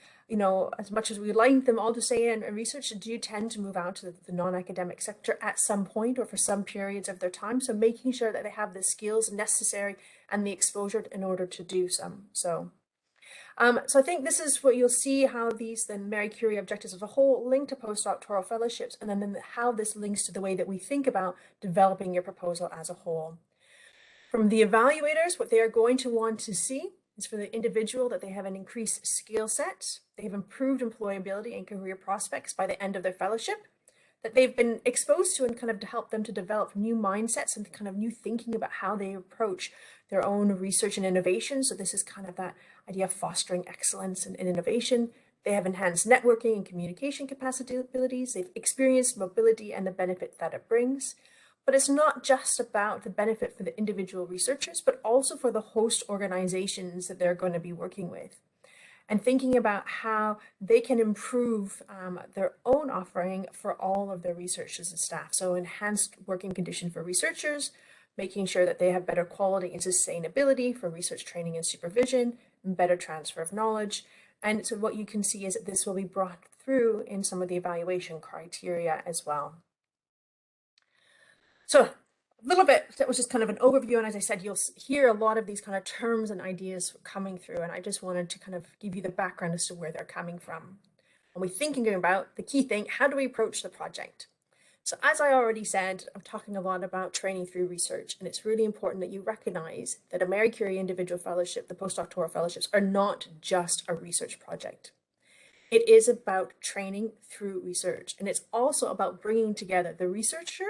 as much as we like them all to say in research, do tend to move out to the non-academic sector at some point or for some periods of their time. So making sure that they have the skills necessary and the exposure in order to do some. So I think this is what you'll see how these then Marie Curie objectives as a whole link to postdoctoral fellowships, and then how this links to the way that we think about developing your proposal as a whole. From the evaluators, what they are going to want to see is for the individual that they have an increased skill set, they have improved employability and career prospects by the end of their fellowship, that they've been exposed to and kind of to help them to develop new mindsets and kind of new thinking about how they approach their own research and innovation. So this is kind of that idea of fostering excellence and innovation. They have enhanced networking and communication capabilities. They've experienced mobility and the benefit that it brings. But it's not just about the benefit for the individual researchers, but also for the host organizations that they're going to be working with, and thinking about how they can improve their own offering for all of their researchers and staff. So enhanced working conditions for researchers, making sure that they have better quality and sustainability for research training and supervision, and better transfer of knowledge. And so what you can see is that this will be brought through in some of the evaluation criteria as well. So a little bit, that was just kind of an overview. And as I said, you'll hear a lot of these kind of terms and ideas coming through. And I just wanted to kind of give you the background as to where they're coming from. When we're thinking about the key thing, how do we approach the project? So as I already said, I'm talking a lot about training through research. And it's really important that you recognize that a Marie Curie individual fellowship, the postdoctoral fellowships, are not just a research project. It is about training through research. And it's also about bringing together the researcher,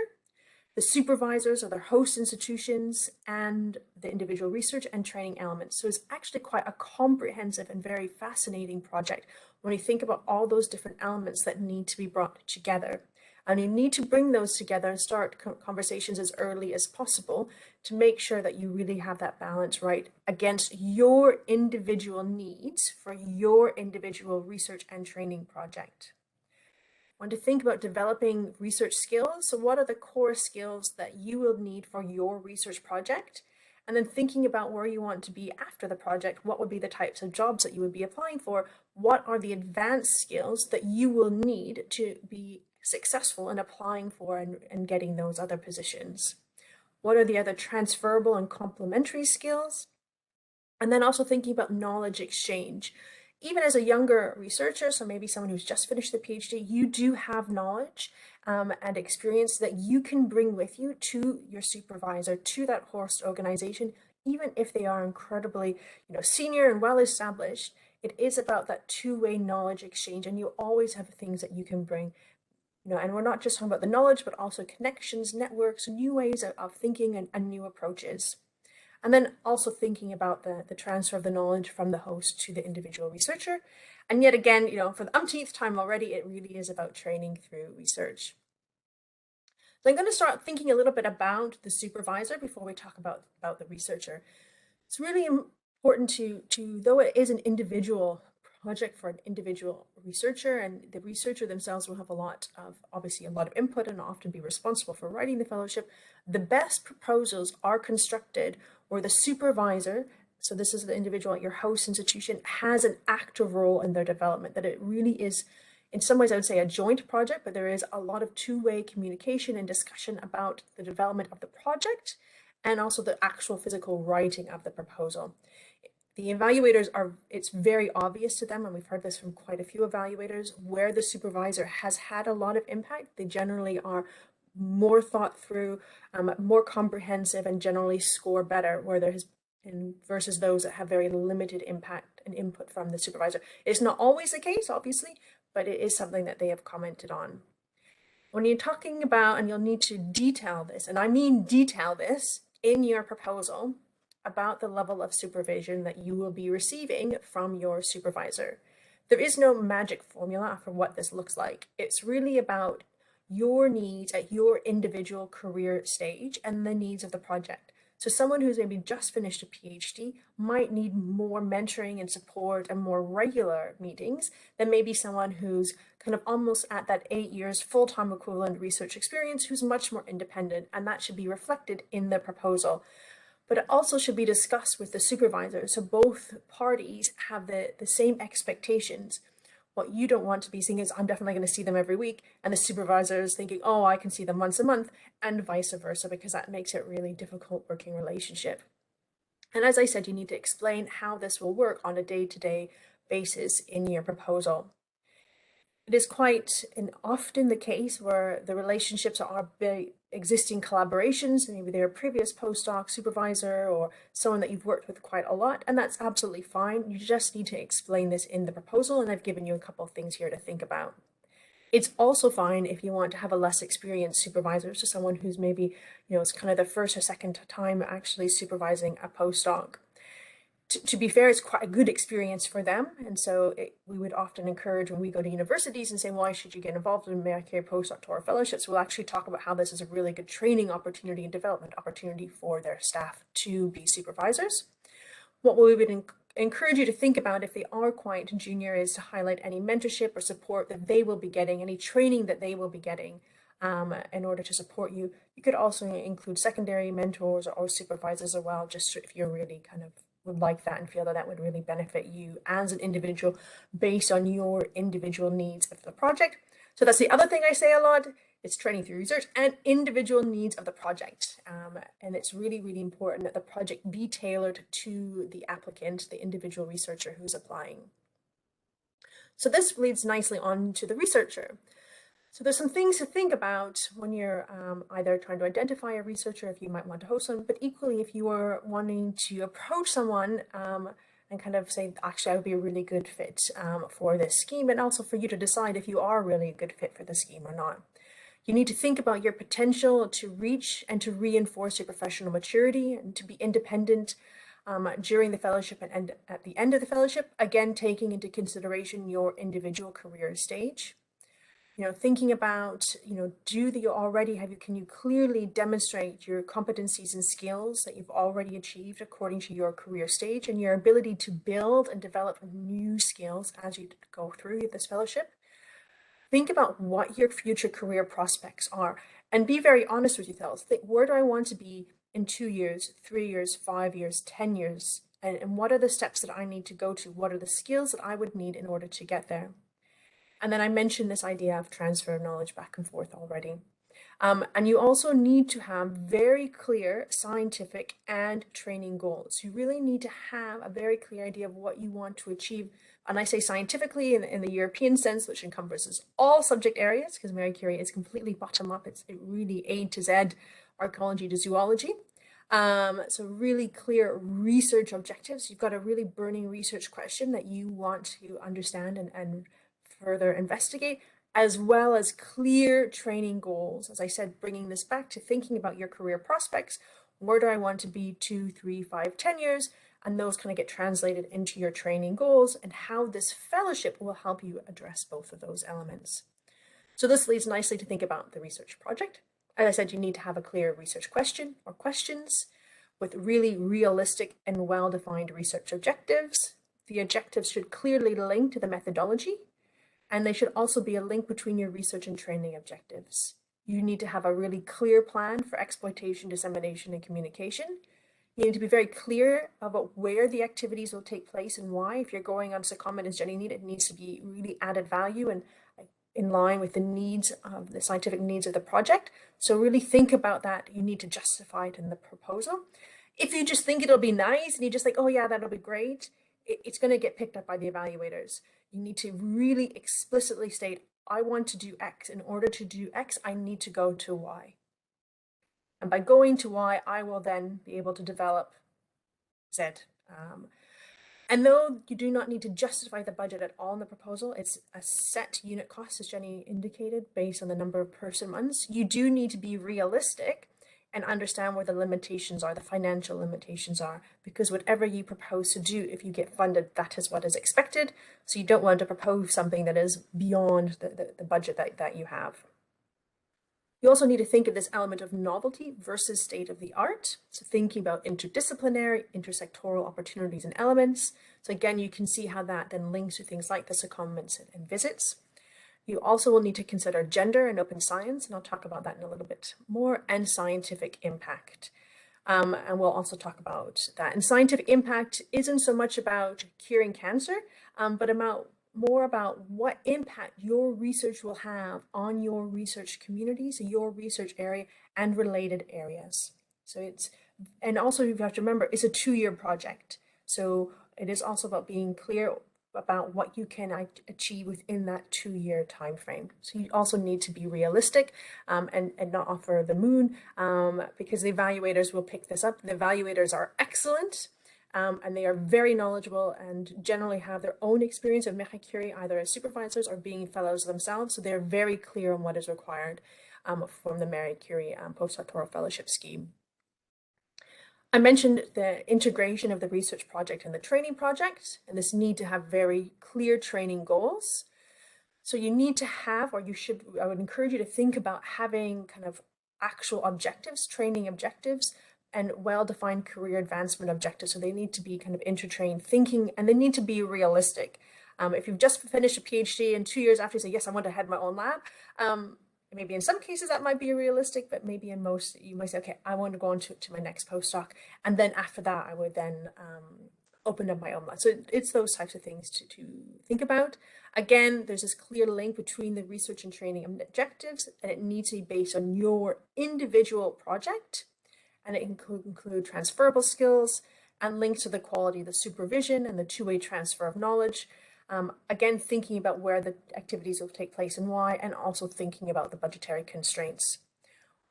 the supervisors or their host institutions, and the individual research and training elements. So it's actually quite a comprehensive and very fascinating project when you think about all those different elements that need to be brought together. And you need to bring those together and start conversations as early as possible to make sure that you really have that balance right against your individual needs for your individual research and training project. Want to think about developing research skills. So what are the core skills that you will need for your research project? And then thinking about where you want to be after the project, what would be the types of jobs that you would be applying for? What are the advanced skills that you will need to be successful in applying for and getting those other positions? What are the other transferable and complementary skills? And then also thinking about knowledge exchange. even as a younger researcher, so maybe someone who's just finished the PhD, you do have knowledge and experience that you can bring with you to your supervisor, to that host organization, even if they are incredibly, senior and well established. It is about that two-way knowledge exchange, and you always have things that you can bring. And we're not just talking about the knowledge, but also connections, networks, new ways of thinking and new approaches. And then also thinking about the transfer of the knowledge from the host to the individual researcher. And yet again, for the umpteenth time already, it really is about training through research. So I'm going to start thinking a little bit about the supervisor before we talk about the researcher. It's really important to though it is an individual project for an individual researcher, and the researcher themselves will have obviously a lot of input and often be responsible for writing the fellowship, the best proposals are constructed where the supervisor, so this is the individual at your host institution, has an active role in their development, that it really is, in some ways I would say, a joint project, but there is a lot of two-way communication and discussion about the development of the project and also the actual physical writing of the proposal. The evaluators it's very obvious to them, and we've heard this from quite a few evaluators, where the supervisor has had a lot of impact. They generally are more thought through, more comprehensive, and generally score better, where there has versus those that have very limited impact and input from the supervisor. It's not always the case, obviously, but it is something that they have commented on. When you're talking about, and you'll need to detail this, and I mean detail this in your proposal, about the level of supervision that you will be receiving from your supervisor. There is no magic formula for what this looks like. It's really about your needs at your individual career stage and the needs of the project. So someone who's maybe just finished a PhD might need more mentoring and support and more regular meetings than maybe someone who's kind of almost at that 8 years full-time equivalent research experience, who's much more independent, and that should be reflected in the proposal. But it also should be discussed with the supervisor, so both parties have the same expectations. What you don't want to be seeing is, I'm definitely going to see them every week, and the supervisor is thinking, oh, I can see them once a month, and vice versa, because that makes it a really difficult working relationship. And as I said, you need to explain how this will work on a day-to-day basis in your proposal. It is quite often the case where the relationships are existing collaborations, maybe they're a previous postdoc supervisor or someone that you've worked with quite a lot, and that's absolutely fine. You just need to explain this in the proposal, and I've given you a couple of things here to think about. It's also fine if you want to have a less experienced supervisor, so someone who's maybe, it's kind of the first or second time actually supervising a postdoc. To be fair, it's quite a good experience for them, and so we would often encourage, when we go to universities and say, why should you get involved in MSCA postdoctoral fellowships, we'll actually talk about how this is a really good training opportunity and development opportunity for their staff to be supervisors. What we would encourage you to think about, if they are quite junior, is to highlight any mentorship or support that they will be getting, any training that they will be getting in order to support you. You could also include secondary mentors or supervisors as well, just if you're really kind of would like that and feel that would really benefit you as an individual based on your individual needs of the project. So that's the other thing I say a lot. It's training through research and individual needs of the project. And it's really, really important that the project be tailored to the applicant, the individual researcher who's applying. So this leads nicely on to the researcher. So there's some things to think about when you're either trying to identify a researcher, if you might want to host one, but equally if you are wanting to approach someone and kind of say, actually, I would be a really good fit for this scheme, and also for you to decide if you are really a good fit for the scheme or not. You need to think about your potential to reach and to reinforce your professional maturity and to be independent during the fellowship and at the end of the fellowship, again, taking into consideration your individual career stage. Thinking about, can you clearly demonstrate your competencies and skills that you've already achieved according to your career stage, and your ability to build and develop new skills as you go through this fellowship. Think about what your future career prospects are, and be very honest with yourselves. Think, where do I want to be in 2 years, 3 years, 5 years, 10 years? And what are the steps that I need to go to? What are the skills that I would need in order to get there? And then I mentioned this idea of transfer of knowledge back and forth already. And you also need to have very clear scientific and training goals. You really need to have a very clear idea of what you want to achieve. And I say scientifically in the European sense, which encompasses all subject areas, because Marie Curie is completely bottom up. It's really A to Z, archaeology to zoology. So really clear research objectives. You've got a really burning research question that you want to understand and further investigate, as well as clear training goals. As I said, bringing this back to thinking about your career prospects. Where do I want to be 2, 3, 5, 10 years? And those kind of get translated into your training goals and how this fellowship will help you address both of those elements. So this leads nicely to think about the research project. As I said, you need to have a clear research question or questions with really realistic and well-defined research objectives. The objectives should clearly link to the methodology, and they should also be a link between your research and training objectives. You need to have a really clear plan for exploitation, dissemination, and communication. You need to be very clear about where the activities will take place and why. If you're going on secondment as Jenny needed, it needs to be really added value and in line with the needs of the scientific needs of the project. So really think about that. You need to justify it in the proposal. If you just think it'll be nice and you just like, oh yeah, that'll be great, it's going to get picked up by the evaluators. You need to really explicitly state, I want to do X. In order to do X, I need to go to Y. And by going to Y, I will then be able to develop Z. And though you do not need to justify the budget at all in the proposal, it's a set unit cost, as Jenny indicated, based on the number of person months. You do need to be realistic and understand where the limitations are, the financial limitations are, because whatever you propose to do, if you get funded, that is what is expected. So you don't want to propose something that is beyond the budget that you have. You also need to think of this element of novelty versus state of the art. So thinking about interdisciplinary, intersectoral opportunities and elements. So again, you can see how that then links to things like the secondments and visits. You also will need to consider gender and open science, and I'll talk about that in a little bit more, and scientific impact. And we'll also talk about that. And scientific impact isn't so much about curing cancer, but more about what impact your research will have on your research community, so your research area and related areas. And also you have to remember, it's a 2-year project. So it is also about being clear about what you can achieve within that 2-year time frame. So you also need to be realistic and not offer the moon because the evaluators will pick this up. The evaluators are excellent. And they are very knowledgeable and generally have their own experience of Marie Curie, either as supervisors or being fellows themselves. So they're very clear on what is required from the Marie Curie postdoctoral fellowship scheme. I mentioned the integration of the research project and the training project, and this need to have very clear training goals. So you need to have, or you should, I would encourage you to think about having kind of actual objectives, training objectives, and well-defined career advancement objectives. So they need to be kind of intertrained thinking, and they need to be realistic. If you've just finished a PhD and 2 years after you say, yes, I want to head my own lab, maybe in some cases that might be realistic, but maybe in most, you might say, okay, I want to go on to my next postdoc. And then after that, I would then open up my own lab. So it's those types of things to think about. Again, there's this clear link between the research and training objectives, and it needs to be based on your individual project. And it include transferable skills and links to the quality of the supervision and the two-way transfer of knowledge. Again, thinking about where the activities will take place and why, and also thinking about the budgetary constraints.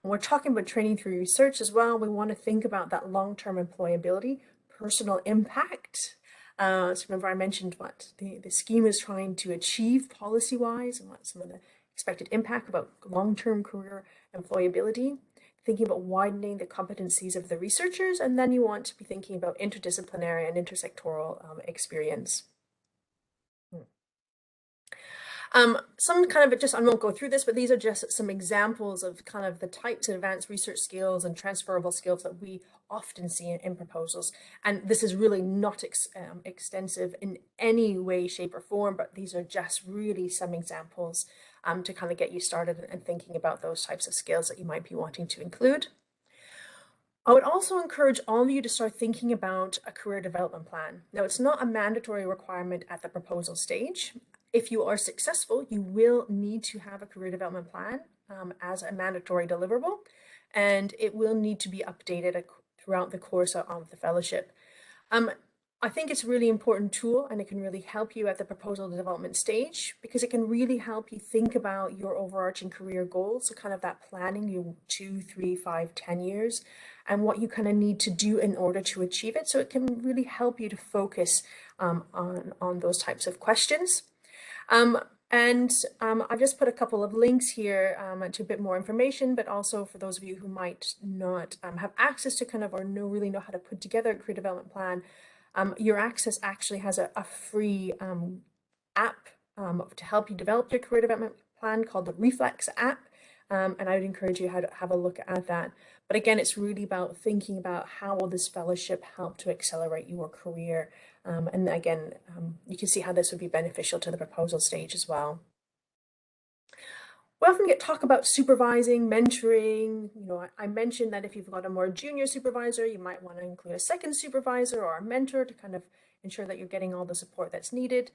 When we're talking about training through research as well, we want to think about that long-term employability, personal impact. So remember I mentioned what the scheme is trying to achieve policy-wise and what some of the expected impact about long-term career employability. Thinking about widening the competencies of the researchers, and then you want to be thinking about interdisciplinary and intersectoral experience. Some kind of just, I won't go through this, but these are just some examples of kind of the types of advanced research skills and transferable skills that we often see in proposals. And this is really not extensive in any way, shape or form, but these are just really some examples to kind of get you started and thinking about those types of skills that you might be wanting to include. I would also encourage all of you to start thinking about a career development plan. Now, it's not a mandatory requirement at the proposal stage. If you are successful, you will need to have a career development plan as a mandatory deliverable, and it will need to be updated throughout the course of the fellowship. I think it's a really important tool, and it can really help you at the proposal development stage, because it can really help you think about your overarching career goals. So kind of that planning, your 2, 3, 5, 10 years, and what you kind of need to do in order to achieve it. So it can really help you to focus on those types of questions. I've just put a couple of links here to a bit more information, but also for those of you who might not have access to kind of or really know how to put together a career development plan. EURAXESS actually has a free app to help you develop your career development plan called the Reflex app. And I would encourage you to have a look at that. But again, it's really about thinking about how will this fellowship help to accelerate your career. And again, you can see how this would be beneficial to the proposal stage as well. We often get talk about supervising, mentoring. You know, I mentioned that if you've got a more junior supervisor, you might want to include a second supervisor or a mentor to kind of ensure that you're getting all the support that's needed.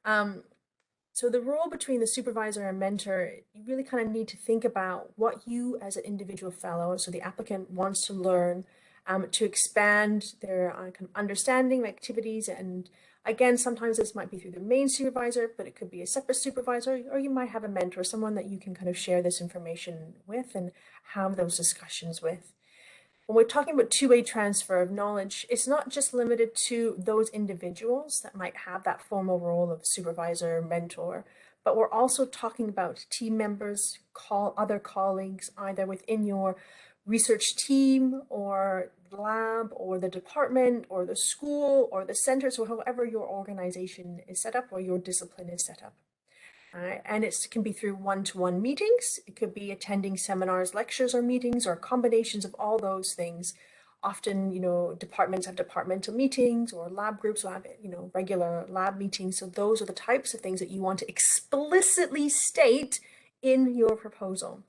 So the role between the supervisor and mentor, you really kind of need to think about what you as an individual fellow, so the applicant, wants to learn to expand their kind of understanding of activities. And again, sometimes this might be through the main supervisor, but it could be a separate supervisor, or you might have a mentor, someone that you can kind of share this information with and have those discussions with. When we're talking about two-way transfer of knowledge, it's not just limited to those individuals that might have that formal role of supervisor, mentor, but we're also talking about team members, other colleagues, either within your research team or lab or the department or the school or the center, so however your organization is set up or your discipline is set up. And it can be through one-to-one meetings. It could be attending seminars, lectures, or meetings, or combinations of all those things. Often, you know, departments have departmental meetings, or lab groups will have, you know, regular lab meetings. So those are the types of things that you want to explicitly state in your proposal.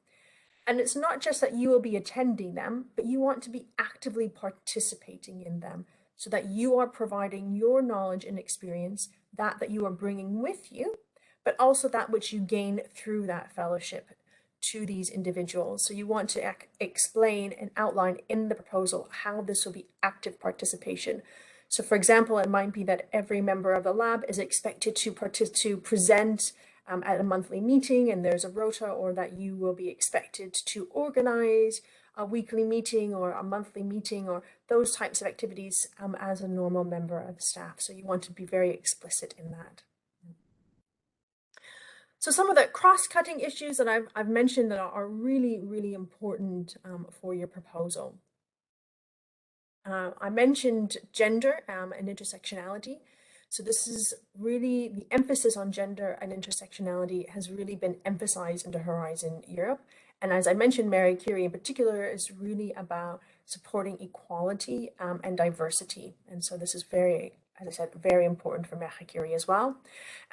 And it's not just that you will be attending them, but you want to be actively participating in them so that you are providing your knowledge and experience that you are bringing with you, but also that which you gain through that fellowship to these individuals. So you want to explain and outline in the proposal how this will be active participation. So for example, it might be that every member of the lab is expected to present at a monthly meeting, and there's a rota, or that you will be expected to organize a weekly meeting or a monthly meeting or those types of activities as a normal member of staff. So you want to be very explicit in that. So some of the cross-cutting issues that I've mentioned that are really, really important for your proposal. I mentioned gender and intersectionality. So this is really the emphasis on gender and intersectionality has really been emphasized into Horizon Europe. And as I mentioned, Marie Curie in particular is really about supporting equality and diversity. And so this is very, as I said, very important for Marie Curie as well.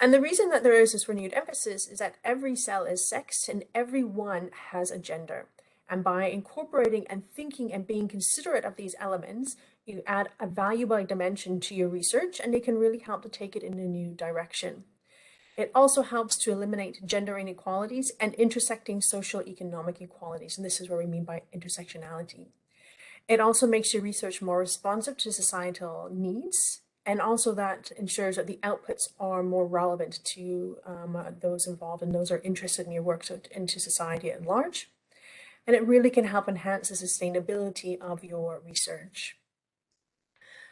And the reason that there is this renewed emphasis is that every cell is sexed and every one has a gender. And by incorporating and thinking and being considerate of these elements, you add a valuable dimension to your research, and it can really help to take it in a new direction. It also helps to eliminate gender inequalities and intersecting social economic equalities. And this is what we mean by intersectionality. It also makes your research more responsive to societal needs, and also that ensures that the outputs are more relevant to those involved and those who are interested in your work, so into society at large. And it really can help enhance the sustainability of your research.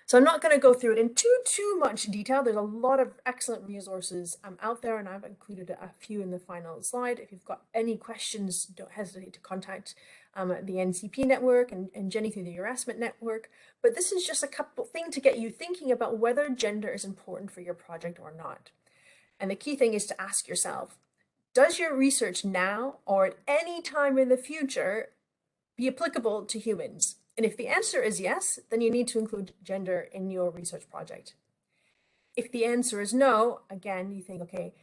So I'm not going to go through it in too much detail. There's a lot of excellent resources out there, and I've included a few in the final slide. If you've got any questions, don't hesitate to contact the NCP network and Jenny through the Erasmus network. But this is just a couple things to get you thinking about whether gender is important for your project or not. And the key thing is to ask yourself, does your research now or at any time in the future be applicable to humans? And if the answer is yes, then you need to include gender in your research project. If the answer is no, again, you think, okay,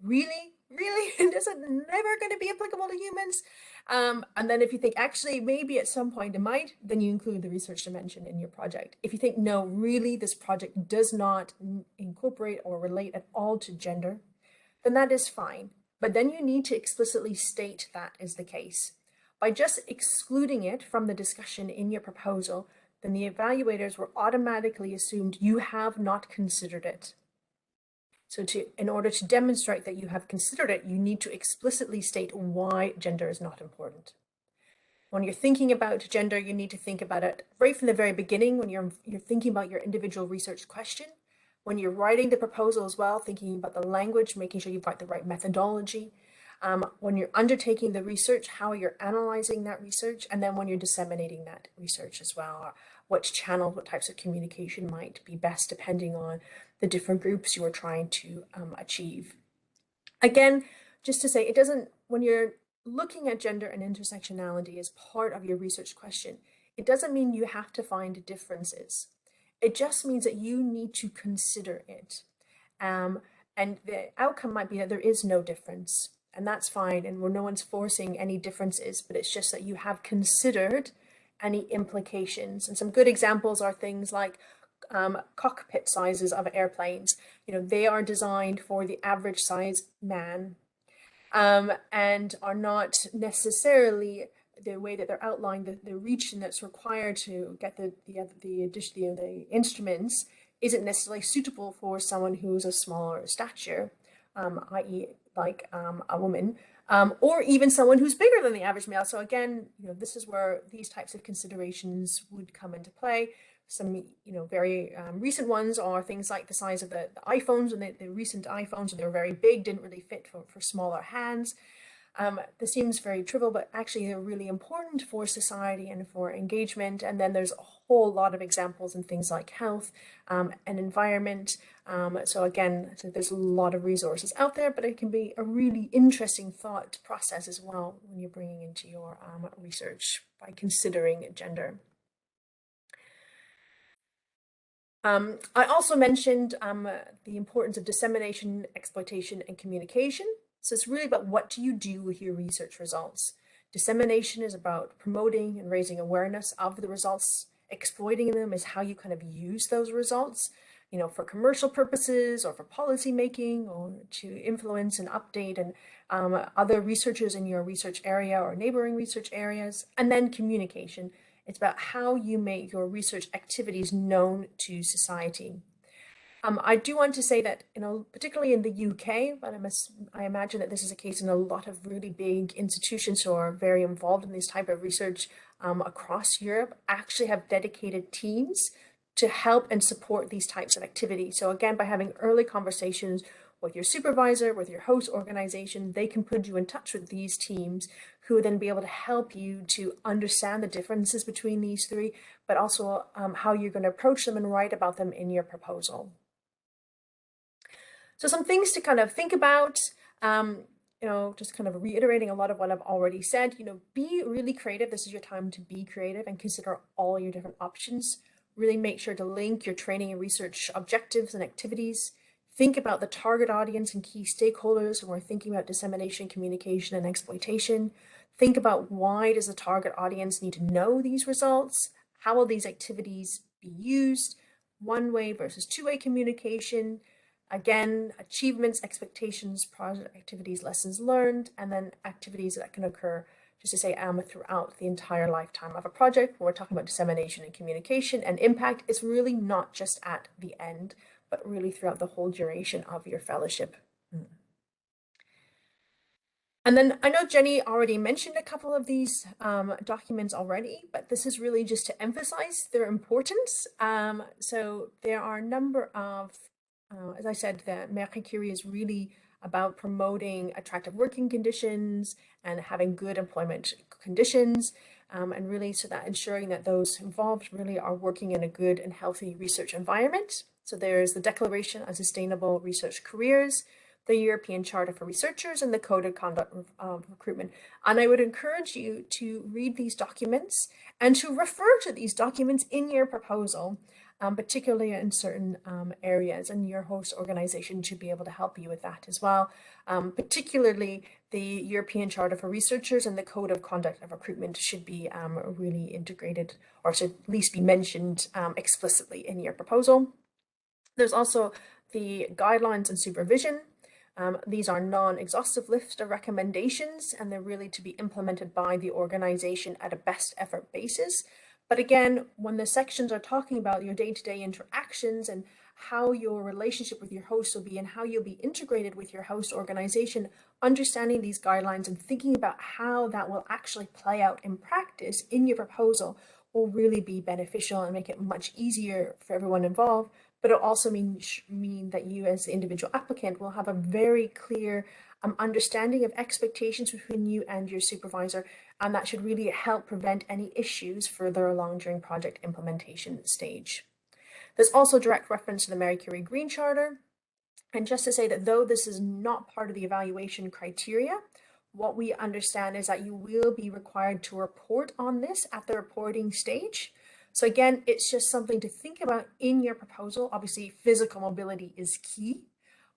really? Is it never going to be applicable to humans? And then if you think, actually, maybe at some point it might, then you include the research dimension in your project. If you think, no, really, this project does not incorporate or relate at all to gender, then that is fine. but then you need to explicitly state that is the case. By just excluding it from the discussion in your proposal, then the evaluators will automatically assume you have not considered it. So in order to demonstrate that you have considered it, you need to explicitly state why gender is not important. When you're thinking about gender, you need to think about it right from the very beginning when you're thinking about your individual research question. When you're writing the proposal as well, thinking about the language, making sure you've got the right methodology. When you're undertaking the research, how you're analyzing that research, and then when you're disseminating that research as well, which channel, what types of communication might be best depending on the different groups you are trying to achieve. Again, just to say, it doesn't, when you're looking at gender and intersectionality as part of your research question, it doesn't mean you have to find differences. It just means that you need to consider it. And the outcome might be that there is no difference, and that's fine, and no one's forcing any differences, but it's just that you have considered any implications. And some good examples are things like cockpit sizes of airplanes. You know, they are designed for the average size man, and are not necessarily the way that they're outlined, the region that's required to get the instruments isn't necessarily suitable for someone who's a smaller stature, i.e. like a woman, or even someone who's bigger than the average male. So again, you know, this is where these types of considerations would come into play. Some, you know, very recent ones are things like the size of the iPhones, and the recent iPhones, they were very big, didn't really fit for smaller hands. This seems very trivial, but actually they're really important for society and for engagement. And then there's a whole lot of examples in things like health and environment. So again, there's a lot of resources out there, but it can be a really interesting thought process as well when you're bringing into your research by considering gender. I also mentioned the importance of dissemination, exploitation, and communication. So it's really about what do you do with your research results. Dissemination is about promoting and raising awareness of the results. Exploiting them is how you kind of use those results, you know, for commercial purposes or for policy making or to influence and update and other researchers in your research area or neighboring research areas. And then communication. It's about how you make your research activities known to society. I do want to say that, you know, particularly in the UK, but I imagine that this is a case in a lot of really big institutions who are very involved in this type of research across Europe, actually have dedicated teams to help and support these types of activities. So again, by having early conversations with your supervisor, with your host organization, they can put you in touch with these teams who will then be able to help you to understand the differences between these three, but also how you're going to approach them and write about them in your proposal. So some things to kind of think about, you know, just kind of reiterating a lot of what I've already said, you know, be really creative. This is your time to be creative and consider all your different options. Really make sure to link your training and research objectives and activities. Think about the target audience and key stakeholders when we're thinking about dissemination, communication, and exploitation. Think about why does the target audience need to know these results? How will these activities be used? One-way versus two-way communication. Again, achievements, expectations, project activities, lessons learned, and then activities that can occur, just to say, throughout the entire lifetime of a project. When we're talking about dissemination and communication and impact, it's really not just at the end, but really throughout the whole duration of your fellowship. And then I know Jenny already mentioned a couple of these documents already, but this is really just to emphasize their importance. So there are a number of, as I said, the Marie Curie is really about promoting attractive working conditions and having good employment conditions, and really so that ensuring that those involved really are working in a good and healthy research environment. So there's the Declaration on Sustainable Research Careers, the European Charter for Researchers, and the Code of Conduct of Recruitment. And I would encourage you to read these documents and to refer to these documents in your proposal, particularly in certain areas, and your host organization should be able to help you with that as well. Particularly the European Charter for Researchers and the Code of Conduct of Recruitment should be really integrated, or should at least be mentioned explicitly in your proposal. There's also the guidelines and supervision. These are non-exhaustive list of recommendations, and they're really to be implemented by the organization at a best effort basis. But again, when the sections are talking about your day-to-day interactions and how your relationship with your host will be and how you'll be integrated with your host organization, understanding these guidelines and thinking about how that will actually play out in practice in your proposal will really be beneficial and make it much easier for everyone involved. But it'll also mean that you as the individual applicant will have a very clear understanding of expectations between you and your supervisor, and that should really help prevent any issues further along during project implementation stage. There's also direct reference to the Marie Curie Green Charter. And just to say that though this is not part of the evaluation criteria, what we understand is that you will be required to report on this at the reporting stage. So again, it's just something to think about in your proposal. Obviously, physical mobility is key,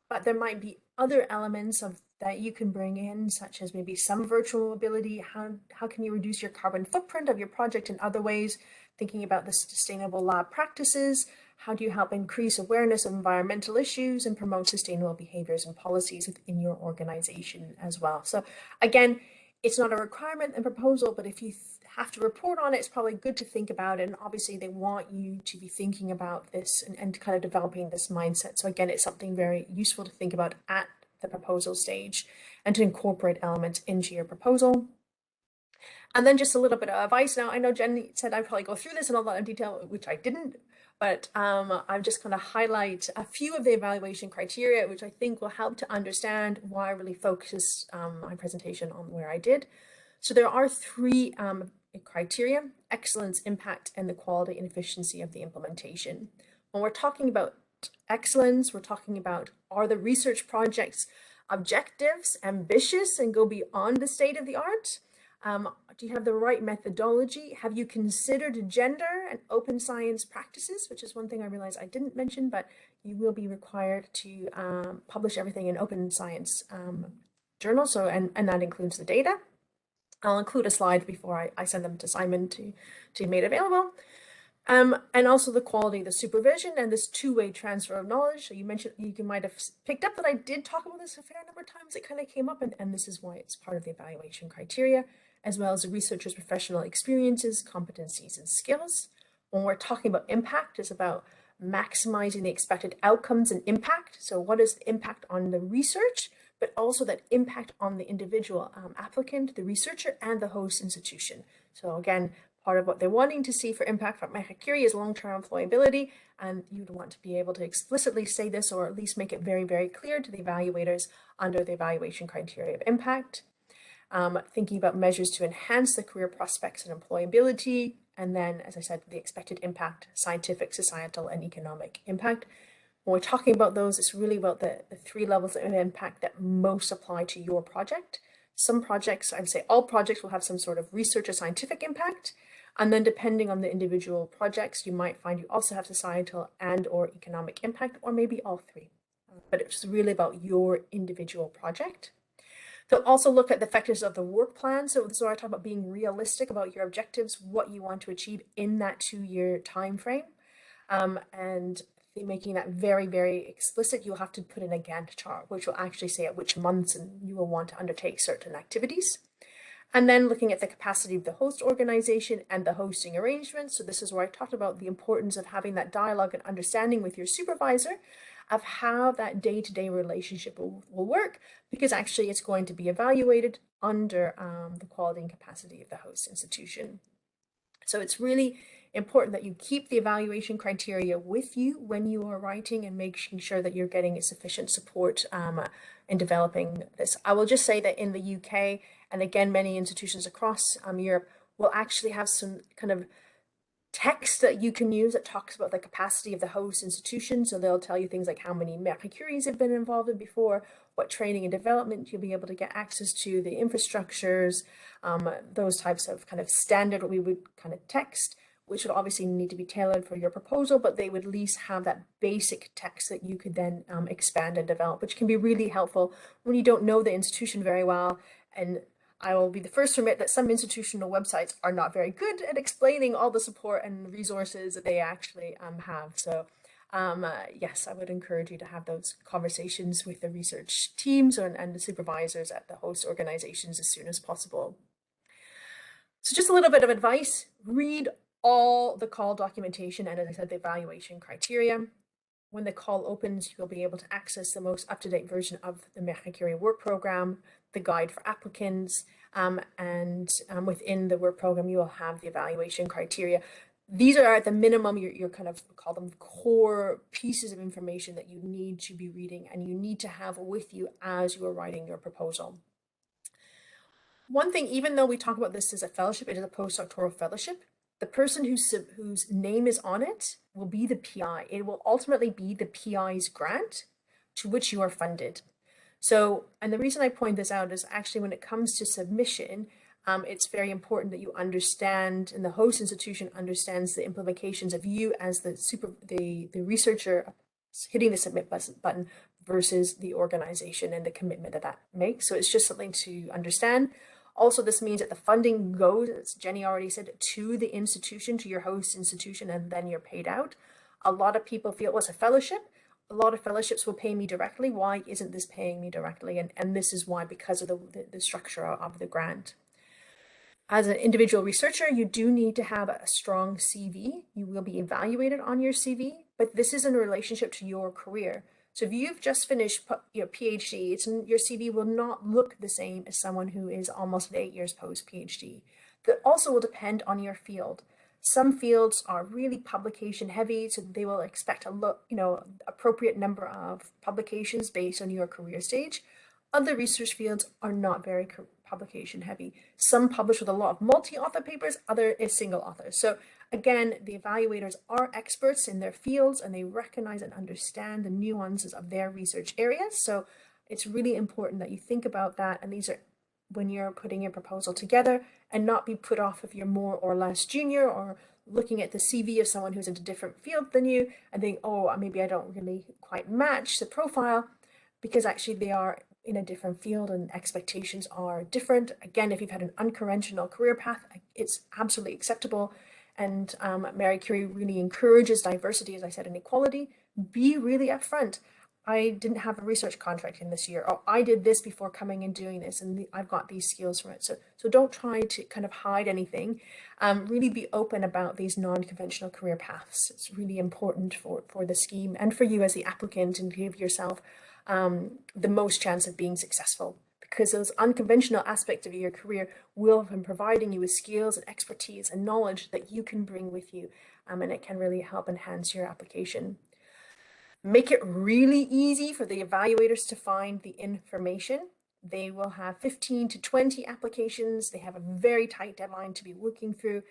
but there might be other elements of that you can bring in, such as maybe some virtual mobility. How can you reduce your carbon footprint of your project in other ways? Thinking about the sustainable lab practices. How do you help increase awareness of environmental issues and promote sustainable behaviors and policies within your organization as well? So again, it's not a requirement in proposal, but if you have to report on it, it's probably good to think about it. And obviously they want you to be thinking about this and kind of developing this mindset. So again, it's something very useful to think about at the proposal stage and to incorporate elements into your proposal. And then just a little bit of advice. Now, I know Jen said I'd probably go through this in a lot of detail, which I didn't, but I'm just going to highlight a few of the evaluation criteria, which I think will help to understand why I really focused my presentation on where I did. So there are three criteria: excellence, impact, and the quality and efficiency of the implementation. When we're talking about excellence, we're talking about, are the research projects objectives, ambitious, and go beyond the state of the art? Do you have the right methodology? Have you considered gender and open science practices, which is one thing I realized I didn't mention, but you will be required to publish everything in open science journal. So, and that includes the data. I'll include a slide before I send them to Simon to be made available. And also the quality, the supervision, and this two-way transfer of knowledge. So you mentioned, you might have picked up that I did talk about this a fair number of times. It kind of came up, and this is why it's part of the evaluation criteria, as well as the researcher's professional experiences, competencies, and skills. When we're talking about impact, it's about maximizing the expected outcomes and impact. So what is the impact on the research, but also that impact on the individual applicant, the researcher, and the host institution. So again, part of what they're wanting to see for impact from MSCA Curie is long-term employability, and you'd want to be able to explicitly say this, or at least make it very, very clear to the evaluators under the evaluation criteria of impact. Thinking about measures to enhance the career prospects and employability, and then, as I said, the expected impact, scientific, societal, and economic impact. When we're talking about those, it's really about the three levels of impact that most apply to your project. Some projects, I would say all projects, will have some sort of research or scientific impact. And then depending on the individual projects, you might find you also have societal and or economic impact, or maybe all three. But it's really about your individual project. They'll also look at the effectiveness of the work plan. So this is where I talk about being realistic about your objectives, what you want to achieve in that 2-year time frame. And making that very, very explicit. You'll have to put in a Gantt chart, which will actually say at which months and you will want to undertake certain activities. And then looking at the capacity of the host organization and the hosting arrangements. So this is where I talked about the importance of having that dialogue and understanding with your supervisor of how that day-to-day relationship will work, because actually it's going to be evaluated under the quality and capacity of the host institution. So it's really important that you keep the evaluation criteria with you when you are writing and making sure that you're getting sufficient support in developing this. I will just say that in the UK, and again, many institutions across Europe will actually have some kind of text that you can use that talks about the capacity of the host institution. So they'll tell you things like how many Marie Curies have been involved in before, what training and development you'll be able to get access to, the infrastructures, those types of kind of standard, what we would kind of text, which would obviously need to be tailored for your proposal, but they would at least have that basic text that you could then expand and develop, which can be really helpful when you don't know the institution very well. And I will be the first to admit that some institutional websites are not very good at explaining all the support and resources that they actually have. So yes, I would encourage you to have those conversations with the research teams and the supervisors at the host organizations as soon as possible. So just a little bit of advice, read all the call documentation and, as I said, the evaluation criteria. When the call opens, you'll be able to access the most up-to-date version of the MSCA Curie work program, the guide for applicants, and within the work program, you will have the evaluation criteria. These are at the minimum, you're kind of call them core pieces of information that you need to be reading and you need to have with you as you are writing your proposal. One thing, even though we talk about this as a fellowship, it is a postdoctoral fellowship. The person whose name is on it will be the PI. It will ultimately be the PI's grant to which you are funded. So, and the reason I point this out is actually when it comes to submission, it's very important that you understand, and the host institution understands the implications of you as the researcher hitting the submit button versus the organization and the commitment that makes. So it's just something to understand. Also, this means that the funding goes, as Jenny already said, to the institution, to your host institution, and then you're paid out. A lot of people feel, well, it's a fellowship. A lot of fellowships will pay me directly. Why isn't this paying me directly? And this is why, because of the structure of the grant. As an individual researcher, you do need to have a strong CV. You will be evaluated on your CV, but this is in relationship to your career. So if you've just finished your PhD, your CV will not look the same as someone who is almost 8 years post-PhD. That also will depend on your field. Some fields are really publication heavy, so they will expect appropriate number of publications based on your career stage. Other research fields are not very publication heavy. Some publish with a lot of multi-author papers, other is single author. So again, the evaluators are experts in their fields and they recognize and understand the nuances of their research areas. So it's really important that you think about that. And these are when you're putting your proposal together and not be put off if you're more or less junior or looking at the CV of someone who's in a different field than you and think, oh, maybe I don't really quite match the profile, because actually they are in a different field and expectations are different. Again, if you've had an unconventional career path, it's absolutely acceptable. And Marie Curie really encourages diversity, as I said, and equality. Be really upfront. I didn't have a research contract in this year, or I did this before coming and doing this, and I've got these skills from it. So don't try to kind of hide anything. Really be open about these non-conventional career paths. It's really important for the scheme and for you as the applicant, and give yourself the most chance of being successful, because those unconventional aspects of your career will have been providing you with skills and expertise and knowledge that you can bring with you, and it can really help enhance your application. Make it really easy for the evaluators to find the information. They will have 15 to 20 applications. They have a very tight deadline to be working through.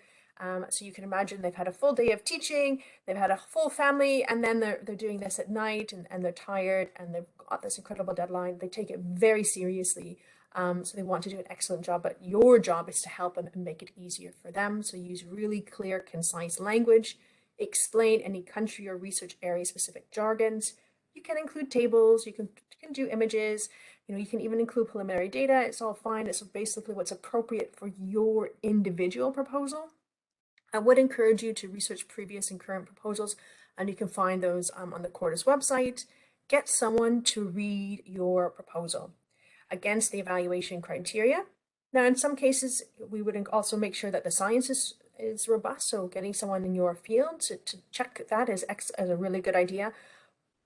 So you can imagine they've had a full day of teaching, they've had a full family, and then they're doing this at night and they're tired and they've got this incredible deadline. They take it very seriously. So they want to do an excellent job, but your job is to help and make it easier for them. So use really clear, concise language. Explain any country or research area specific jargons. You can include tables, you can do images, you can even include preliminary data. It's all fine. It's basically what's appropriate for your individual proposal. I would encourage you to research previous and current proposals, and you can find those on the Quartus website. Get someone to read your proposal against the evaluation criteria. Now, in some cases, we would also make sure that the science is robust, so getting someone in your field to check that is a really good idea.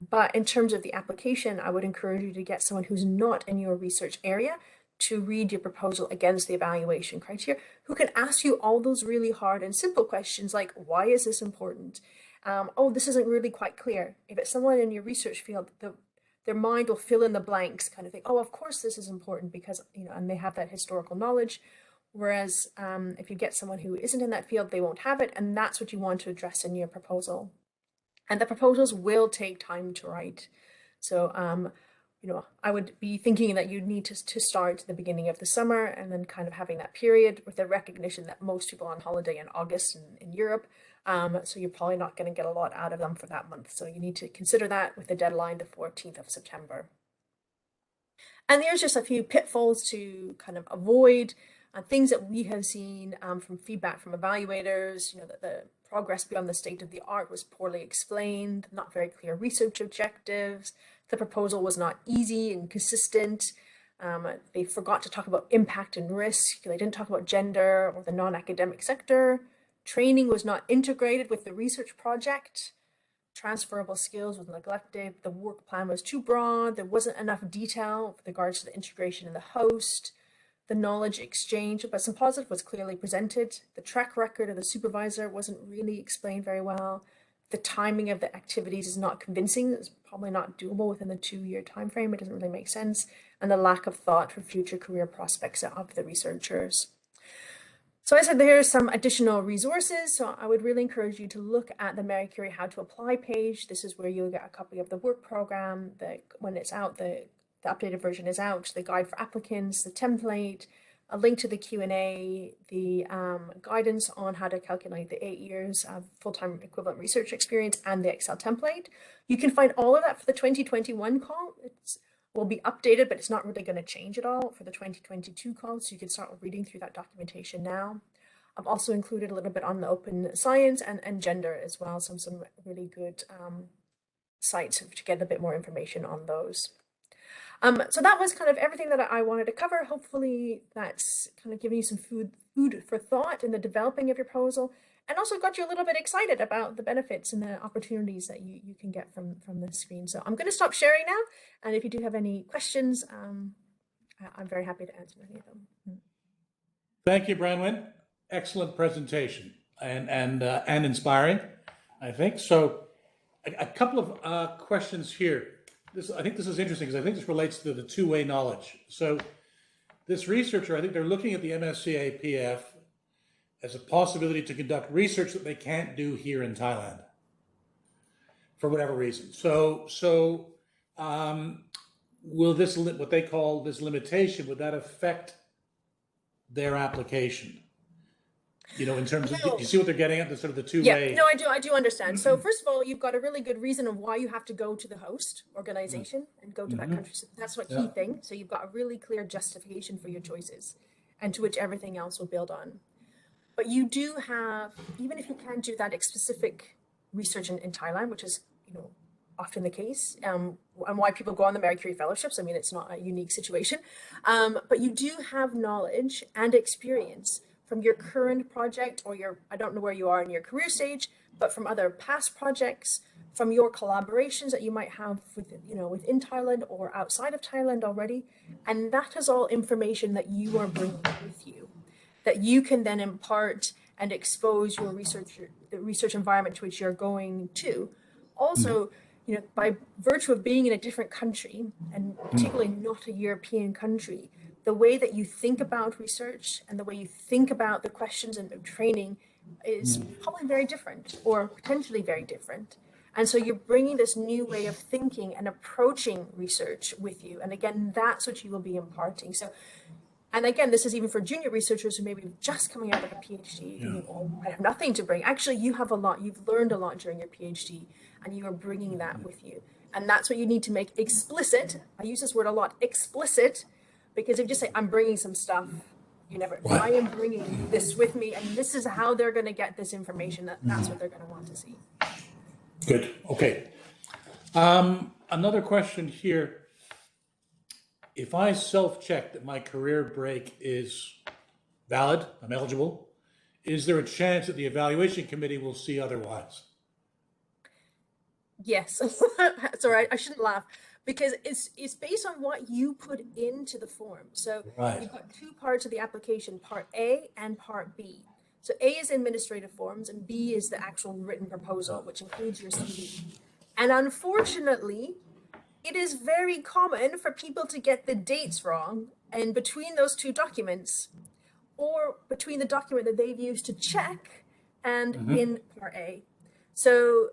But in terms of the application, I would encourage you to get someone who's not in your research area to read your proposal against the evaluation criteria, who can ask you all those really hard and simple questions like, why is this important? Oh, this isn't really quite clear. If it's someone in your research field, their mind will fill in the blanks, kind of think, oh, of course this is important because, and they have that historical knowledge. Whereas if you get someone who isn't in that field, they won't have it, and that's what you want to address in your proposal. And the proposals will take time to write. So, I would be thinking that you need to start at the beginning of the summer and then kind of having that period with the recognition that most people are on holiday in August in Europe. So you're probably not going to get a lot out of them for that month. So you need to consider that with the deadline, the 14th of September. And there's just a few pitfalls to kind of avoid. things that we have seen from feedback from evaluators, that the progress beyond the state of the art was poorly explained, not very clear research objectives, the proposal was not easy and consistent, they forgot to talk about impact and risk, they didn't talk about gender or the non-academic sector, training was not integrated with the research project, transferable skills was neglected, the work plan was too broad, there wasn't enough detail with regards to the integration in the host, the knowledge exchange, but some positive was clearly presented. The track record of the supervisor wasn't really explained very well. The timing of the activities is not convincing. It's probably not doable within the 2-year time frame. It doesn't really make sense. And the lack of thought for future career prospects of the researchers. So I said there are some additional resources. So I would really encourage you to look at the Marie Curie How to Apply page. This is where you'll get a copy of the work program. When it's out, the updated version is out, the guide for applicants, the template, a link to the Q&A, the guidance on how to calculate the 8 years of full-time equivalent research experience, and the Excel template. You can find all of that for the 2021 call. It will be updated, but it's not really going to change at all for the 2022 call, so you can start reading through that documentation now. I've also included a little bit on the open science and gender as well, some really good sites to get a bit more information on those. So that was kind of everything that I wanted to cover. Hopefully that's kind of giving you some food for thought in the developing of your proposal, and also got you a little bit excited about the benefits and the opportunities that you can get from this screen. So I'm going to stop sharing now, and if you do have any questions, I'm very happy to answer any of them. Thank you, Branwen. Excellent presentation and inspiring, I think. So a couple of questions here. I think this is interesting because I think this relates to the two-way knowledge. So this researcher, I think they're looking at the MSCA PF as a possibility to conduct research that they can't do here in Thailand for whatever reason. So will this, what they call this limitation, would that affect their application? In terms of, you see what they're getting at, the sort of the two-way? Yeah, no, I do understand. So first of all, you've got a really good reason of why you have to go to the host organization and go to that country. So that's what key thing. So you've got a really clear justification for your choices, and to which everything else will build on. But you do have, even if you can't do that specific research in Thailand, which is, often the case, and why people go on the Marie Curie fellowships. I mean, it's not a unique situation, but you do have knowledge and experience from your current project or I don't know where you are in your career stage, but from other past projects, from your collaborations that you might have with, within Thailand or outside of Thailand already. And that is all information that you are bringing with you, that you can then impart and expose your the research environment to which you're going to. Also, by virtue of being in a different country, and particularly not a European country, the way that you think about research and the way you think about the questions and training is probably very different, or potentially very different. And so you're bringing this new way of thinking and approaching research with you. And again, that's what you will be imparting. So, and again, this is even for junior researchers who may be just coming out of a PhD, or I have nothing to bring. Actually, you have a lot, you've learned a lot during your PhD, and you are bringing that with you. And that's what you need to make explicit. I use this word a lot, explicit, because if you just say, I'm bringing some stuff, you never, I am bringing this with me, and this is how they're going to get this information. That's what they're going to want to see. Good. Okay. Another question here. If I self-check that my career break is valid, I'm eligible, is there a chance that the evaluation committee will see otherwise? Yes. Sorry, I shouldn't laugh, because it's based on what you put into the form. So you've got two parts of the application, part A and part B. So A is administrative forms and B is the actual written proposal, which includes your CV. And unfortunately, it is very common for people to get the dates wrong, and between those two documents, or between the document that they've used to check and in part A. So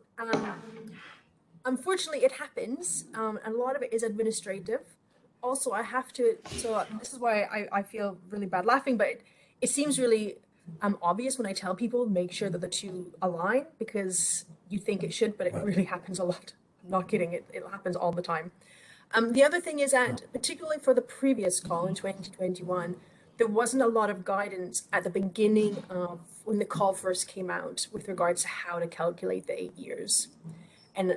unfortunately, it happens, and a lot of it is administrative. Also, I have to, so this is why I feel really bad laughing, but it seems really obvious when I tell people, make sure that the two align, because you think it should, but it really happens a lot. I'm not kidding, it happens all the time. The other thing is that, particularly for the previous call in 2021, there wasn't a lot of guidance at the beginning of when the call first came out with regards to how to calculate the 8 years. And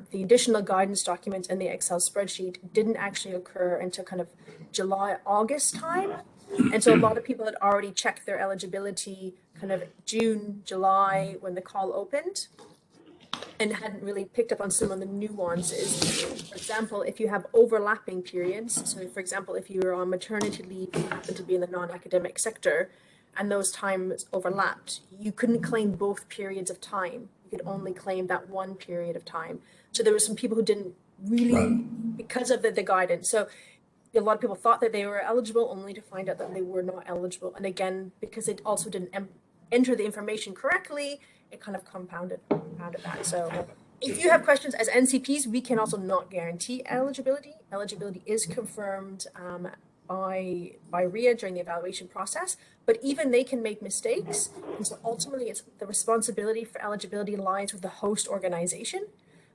the additional guidance documents in the Excel spreadsheet didn't actually occur until kind of July, August time. And so a lot of people had already checked their eligibility kind of June, July when the call opened, and hadn't really picked up on some of the nuances. For example, if you have overlapping periods, so for example, if you were on maternity leave and happen to be in the non-academic sector, and those times overlapped, you couldn't claim both periods of time. You could only claim that one period of time. So there were some people who didn't really, because of the guidance. So a lot of people thought that they were eligible only to find out that they were not eligible. And again, because it also didn't enter the information correctly, it kind of compounded that. So if you have questions as NCPs, we can also not guarantee eligibility. Eligibility is confirmed by RIA during the evaluation process, but even they can make mistakes. And so ultimately it's the responsibility for eligibility lies with the host organization,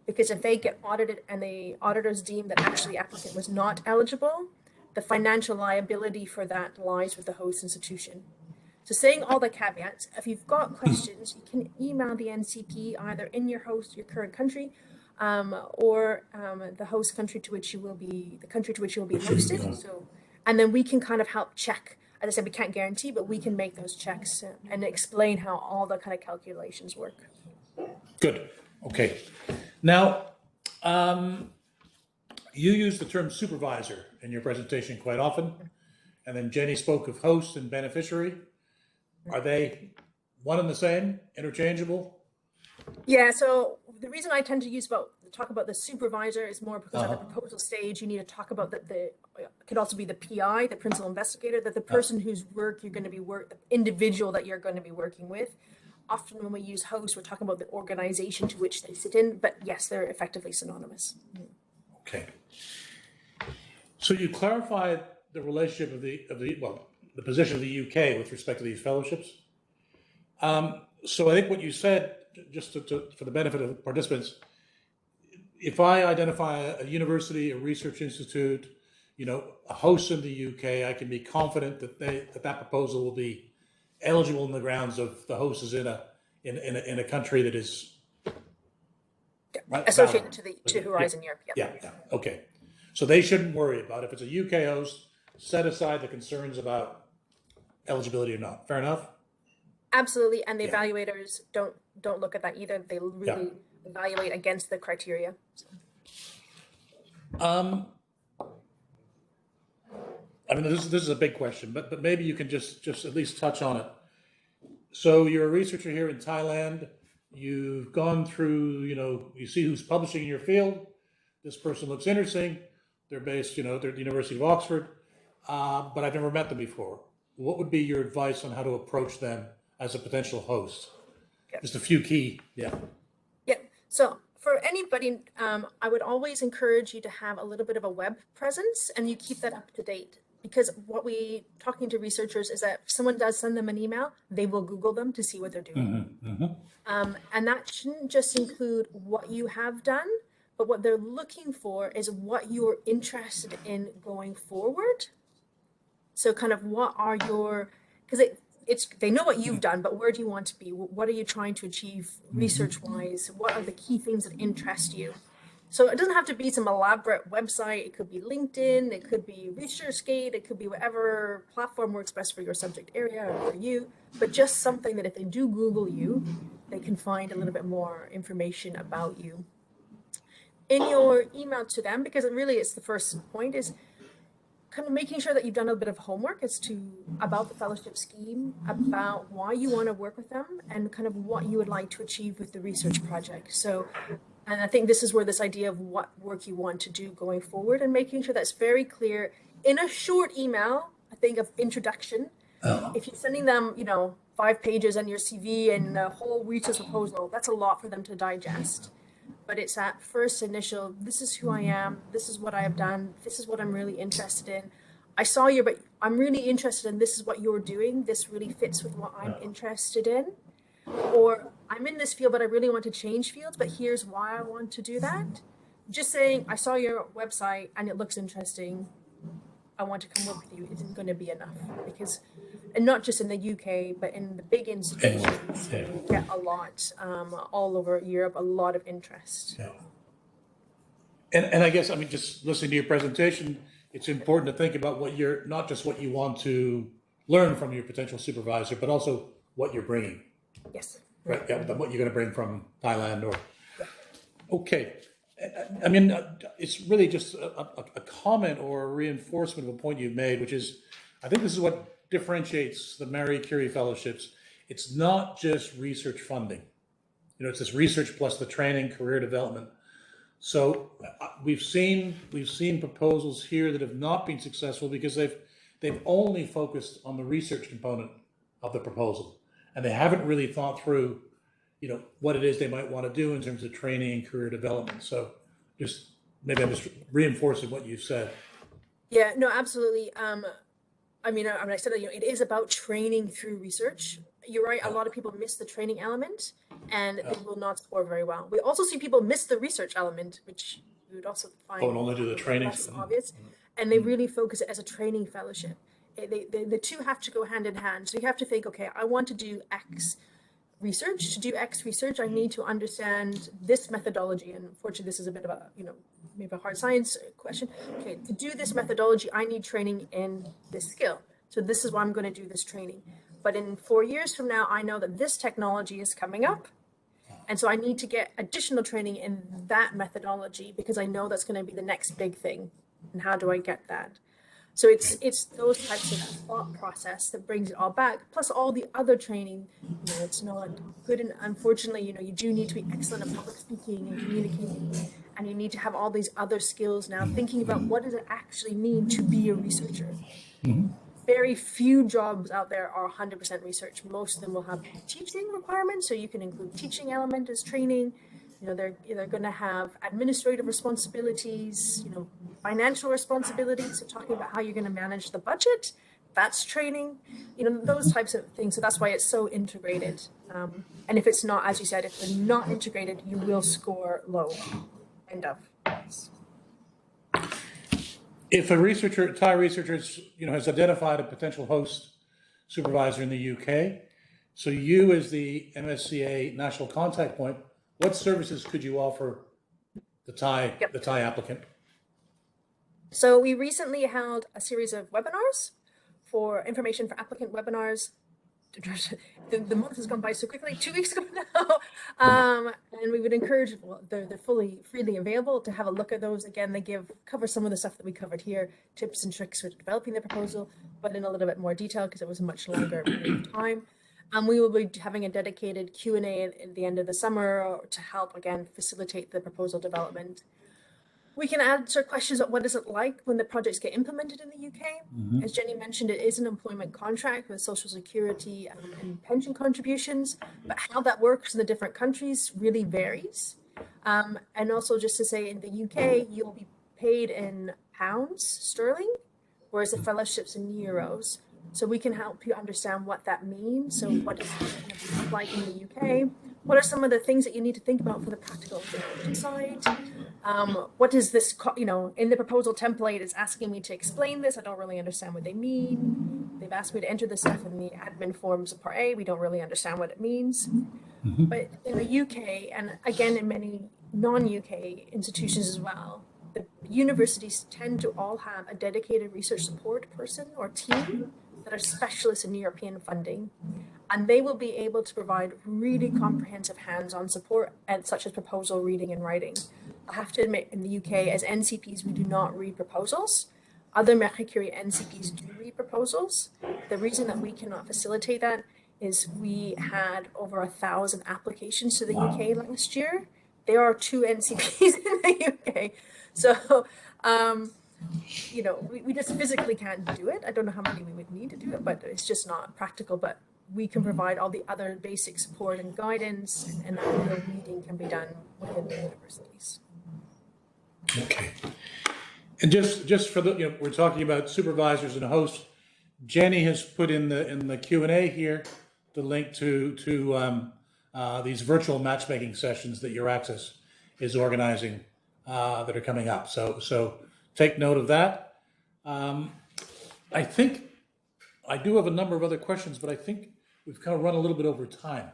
because if they get audited and the auditors deem that actually the applicant was not eligible, the financial liability for that lies with the host institution. So saying all the caveats, if you've got questions, you can email the NCP either in your current country, or the host country to which you will be, the country to which you will be hosted. So, and then we can kind of help check. As I said, we can't guarantee, but we can make those checks and explain how all the kind of calculations work. Good. Okay. Now, you use the term supervisor in your presentation quite often, and then Jenny spoke of host and beneficiary. Are they one and the same, interchangeable? Yeah, so the reason I tend to talk about the supervisor is more because at the proposal stage, you need to talk about it could also be the PI, the principal investigator, that the person whose work you're going to be the individual that you're going to be working with. Often when we use host, we're talking about the organization to which they sit in, but yes, they're effectively synonymous. Okay. So you clarified the relationship of the position of the UK with respect to these fellowships. So I think what you said, just for the benefit of the participants, if I identify a university, a research institute, a host in the UK, I can be confident that that proposal will be eligible on the grounds of the host is in a country that is associated to Horizon Europe. Yeah. Okay. So they shouldn't worry about if it's a UK host, set aside the concerns about eligibility or not. Fair enough? Absolutely. And the evaluators don't look at that either. They really evaluate against the criteria. I mean, this is a big question, but maybe you can just at least touch on it. So you're a researcher here in Thailand. You've gone through, you see who's publishing in your field. This person looks interesting. They're based, they're at the University of Oxford, but I've never met them before. What would be your advice on how to approach them as a potential host? Just a few key, So for anybody, I would always encourage you to have a little bit of a web presence and you keep that up to date. Because what we talking to researchers is that if someone does send them an email, they will Google them to see what they're doing. And that shouldn't just include what you have done, but what they're looking for is what you're interested in going forward. So kind of what are your, because they know what you've done, but where do you want to be? What are you trying to achieve research-wise? What are the key things that interest you? So it doesn't have to be some elaborate website. It could be LinkedIn, it could be ResearchGate, it could be whatever platform works best for your subject area or for you, but just something that if they do Google you, they can find a little bit more information about you. In your email to them, because it really is the first point, is kind of making sure that you've done a bit of homework about the fellowship scheme, about why you want to work with them, and kind of what you would like to achieve with the research project. So, and I think this is where this idea of what work you want to do going forward and making sure that's very clear in a short email, I think, of introduction. If you're sending them, 5 pages on your CV and a whole research proposal, that's a lot for them to digest. But it's that first initial, this is who I am, this is what I have done, this is what I'm really interested in. I saw you, but I'm really interested in this is what you're doing. This really fits with what I'm interested in. Or I'm in this field, but I really want to change fields, but here's why I want to do that. Just saying, I saw your website and it looks interesting. I want to come work with you isn't going to be enough, because, and not just in the UK, but in the big institutions, Yeah. we get a lot, all over Europe, a lot of interest. Yeah. And I guess, I mean, just listening to your presentation, it's important to think about what you're, not just what you want to learn from your potential supervisor, but also what you're bringing. Yes. Right, yeah, what you're going to bring from Thailand or, okay. I mean, it's really just a comment or a reinforcement of a point you've made, which is, I think this is what differentiates the Marie Curie fellowships. It's not just research funding. You know, it's this research plus the training, career development. So we've seen proposals here that have not been successful because they've only focused on the research component of the proposal, and they haven't really thought through, you know, what it is they might want to do in terms of training and career development. So just maybe I'm just reinforcing what you've said. Yeah, no, absolutely. I mean, I said that, you know, it is about training through research. You're right. A lot of people miss the training element, and they will not score very well. We also see people miss the research element, which we would also find only do the training. less obvious, and they really focus it as a training fellowship. The two have to go hand in hand. So you have to think, okay, I want to do X research. To do X research, I need to understand this methodology. And unfortunately, this is a bit of a, you know, maybe a hard science question. Okay, to do this methodology, I need training in this skill. So this is why I'm going to do this training. But in 4 years from now, I know that this technology is coming up. And so I need to get additional training in that methodology because I know that's going to be the next big thing. And how do I get that? So it's those types of thought process that brings it all back, plus all the other training. You know, it's not good, and unfortunately, you know, you do need to be excellent at public speaking and communicating, and you need to have all these other skills now, thinking about what does it actually mean to be a researcher. Very few jobs out there are 100% research. Most of them will have teaching requirements, so you can include teaching element as training. You know, they're going to have administrative responsibilities, you know, financial responsibilities. So talking about how you're going to manage the budget, that's training, you know, those types of things. So that's why it's so integrated. And if it's not, as you said, if they're not integrated, you will score low. End of. If a Thai researcher, you know, has identified a potential host supervisor in the UK, so you as the MSCA national contact point, what services could you offer the Thai applicant? So we recently held a series of webinars for information for applicant webinars. The month has gone by so quickly, 2 weeks ago now. And we would encourage, well, they're freely available to have a look at those. Again, they cover some of the stuff that we covered here, tips and tricks for developing the proposal, but in a little bit more detail because it was a much longer period of time. We will be having a dedicated Q&A at the end of the summer to help, again, facilitate the proposal development. We can answer questions of what is it like when the projects get implemented in the UK. As Jenny mentioned, it is an employment contract with Social Security and pension contributions, but how that works in the different countries really varies. And also just to say, in the UK, you'll be paid in pounds sterling, whereas the fellowships in euros. So we can help you understand what that means. So what is it like in the UK? What are some of the things that you need to think about for the practical side? What is this, you know, in the proposal template, it's asking me to explain this. I don't really understand what they mean. They've asked me to enter this stuff in the admin forms of Part A. We don't really understand what it means. But in the UK, and again, in many non-UK institutions as well, the universities tend to all have a dedicated research support person or team that are specialists in European funding, and they will be able to provide really comprehensive hands-on support, and such as proposal reading and writing. I have to admit, in the UK, as NCPs, we do not read proposals. Other Marie Curie NCPs do read proposals. The reason that we cannot facilitate that is we had over 1,000 applications to the UK last year. There are 2 NCPs in the UK. So, you know, we just physically can't do it. I don't know how many we would need to do it, but it's just not practical. But we can provide all the other basic support and guidance, and that real reading can be done within the universities. Okay. And just for the, you know, we're talking about supervisors and hosts. Jenny has put in the Q&A here the link to these virtual matchmaking sessions that EURAXESS is organizing that are coming up. So take note of that. I think I do have a number of other questions, but I think we've kind of run a little bit over time.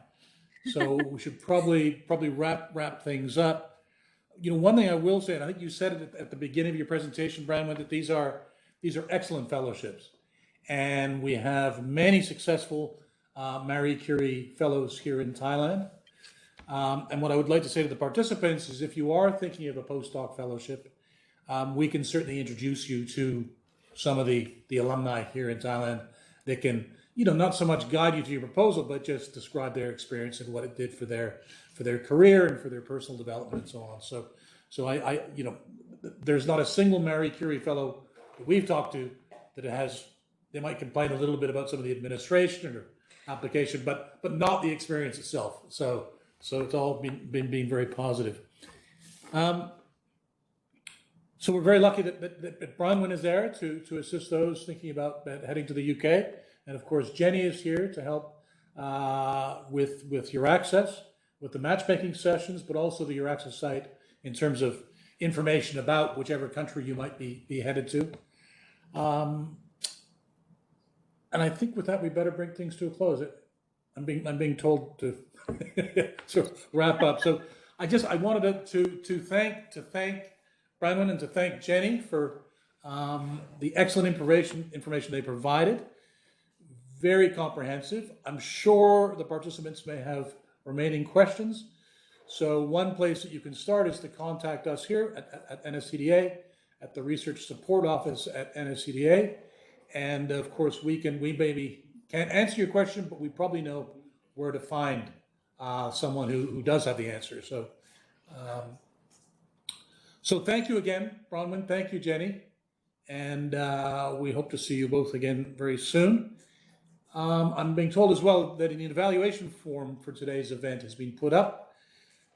So we should probably wrap things up. You know, one thing I will say, and I think you said it at the beginning of your presentation, Branwen, that these are excellent fellowships. And we have many successful Marie Curie fellows here in Thailand. And what I would like to say to the participants is if you are thinking of a postdoc fellowship, we can certainly introduce you to some of the alumni here in Thailand that can, you know, not so much guide you to your proposal, but just describe their experience and what it did for their career and for their personal development and so on. So I you know, there's not a single Marie Curie fellow that we've talked to that they might complain a little bit about some of the administration or application, but not the experience itself. So it's all been very positive. So we're very lucky that Bronwyn is there to assist those thinking about heading to the UK. And of course, Jenny is here to help with EURAXESS, with the matchmaking sessions, but also the EURAXESS site in terms of information about whichever country you might be headed to. And I think with that, we better bring things to a close. I'm being told to sort of wrap up. So I wanted to thank Branwen and to thank Jenny for the excellent information they provided. Very comprehensive. I'm sure the participants may have remaining questions. So one place that you can start is to contact us here at NSCDA, at the Research Support Office at NSCDA. And of course, we maybe can't answer your question, but we probably know where to find someone who does have the answer. So thank you again, Bronwyn. Thank you, Jenny. And we hope to see you both again very soon. I'm being told as well that an evaluation form for today's event has been put up.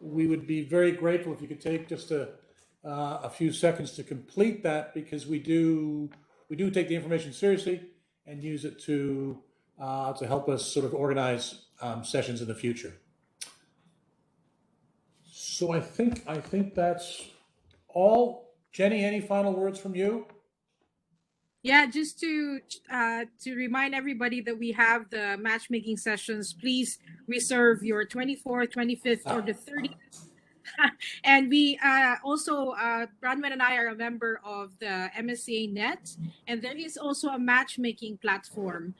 We would be very grateful if you could take just a few seconds to complete that, because we do take the information seriously and use it to help us sort of organize sessions in the future. So I think that's all. Jenny, any final words from you? Yeah, just to remind everybody that we have the matchmaking sessions. Please reserve your 24th, 25th, or the 30th. And we also, Bronwyn and I are a member of the MSCA Net, and there is also a matchmaking platform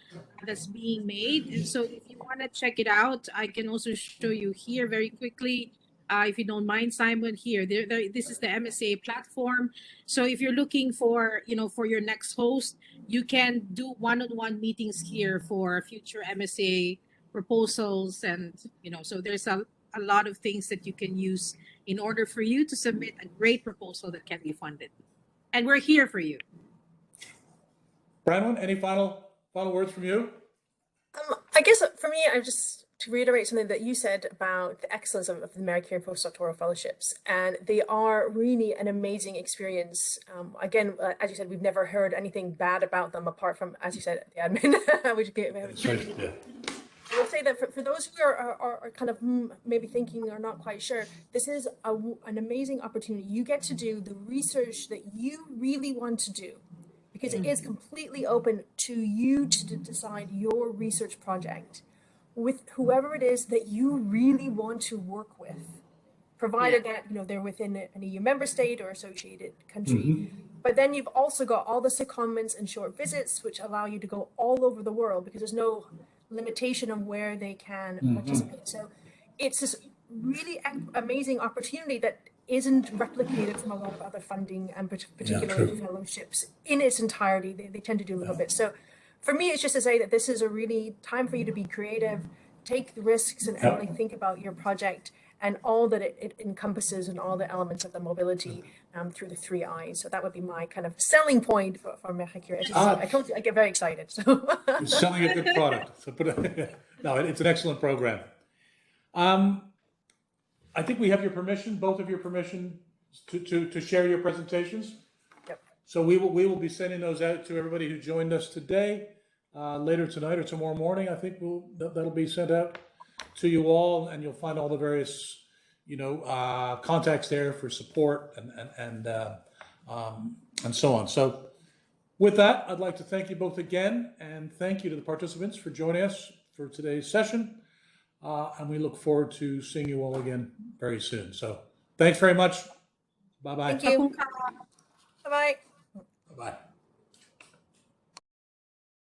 that's being made. And so if you want to check it out, I can also show you here very quickly. If you don't mind, Simon, here, this is the MSCA platform. So if you're looking for, for your next host, you can do one-on-one meetings here for future MSCA proposals. And, so there's a lot of things that you can use in order for you to submit a great proposal that can be funded. And we're here for you. Branwen, any final words from you? I guess for me, to reiterate something that you said about the excellence of the Marie Curie postdoctoral fellowships, and they are really an amazing experience. Again, as you said, we've never heard anything bad about them apart from, as you said, the admin. Which Yeah. I will say that for those who are kind of maybe thinking or not quite sure, this is an amazing opportunity. You get to do the research that you really want to do, because it is completely open to you to decide your research project with whoever it is that you really want to work with, provided that they're within an EU member state or associated country. But then you've also got all the secondments and short visits, which allow you to go all over the world because there's no limitation on where they can participate. So it's this really amazing opportunity that isn't replicated from a lot of other funding and particularly fellowships in its entirety. They tend to do a little bit. So for me, it's just to say that this is a really time for you to be creative, take the risks, and really think about your project and all that it encompasses and all the elements of the mobility through the 3 I's. So that would be my kind of selling point for Marie Curie. I told you, I get very excited. So you're selling a good product. So no, it's an excellent program. I think we have your permission, both of your permission, to share your presentations. Yep. So we will be sending those out to everybody who joined us today, later tonight or tomorrow morning. I think that'll be sent out to you all, and you'll find all the various, contacts there for support and so on. So With that, I'd like to thank you both again, and thank you to the participants for joining us for today's session. And we look forward to seeing you all again very soon. So thanks very much. Bye-bye. Thank you. Bye-bye. Bye-bye.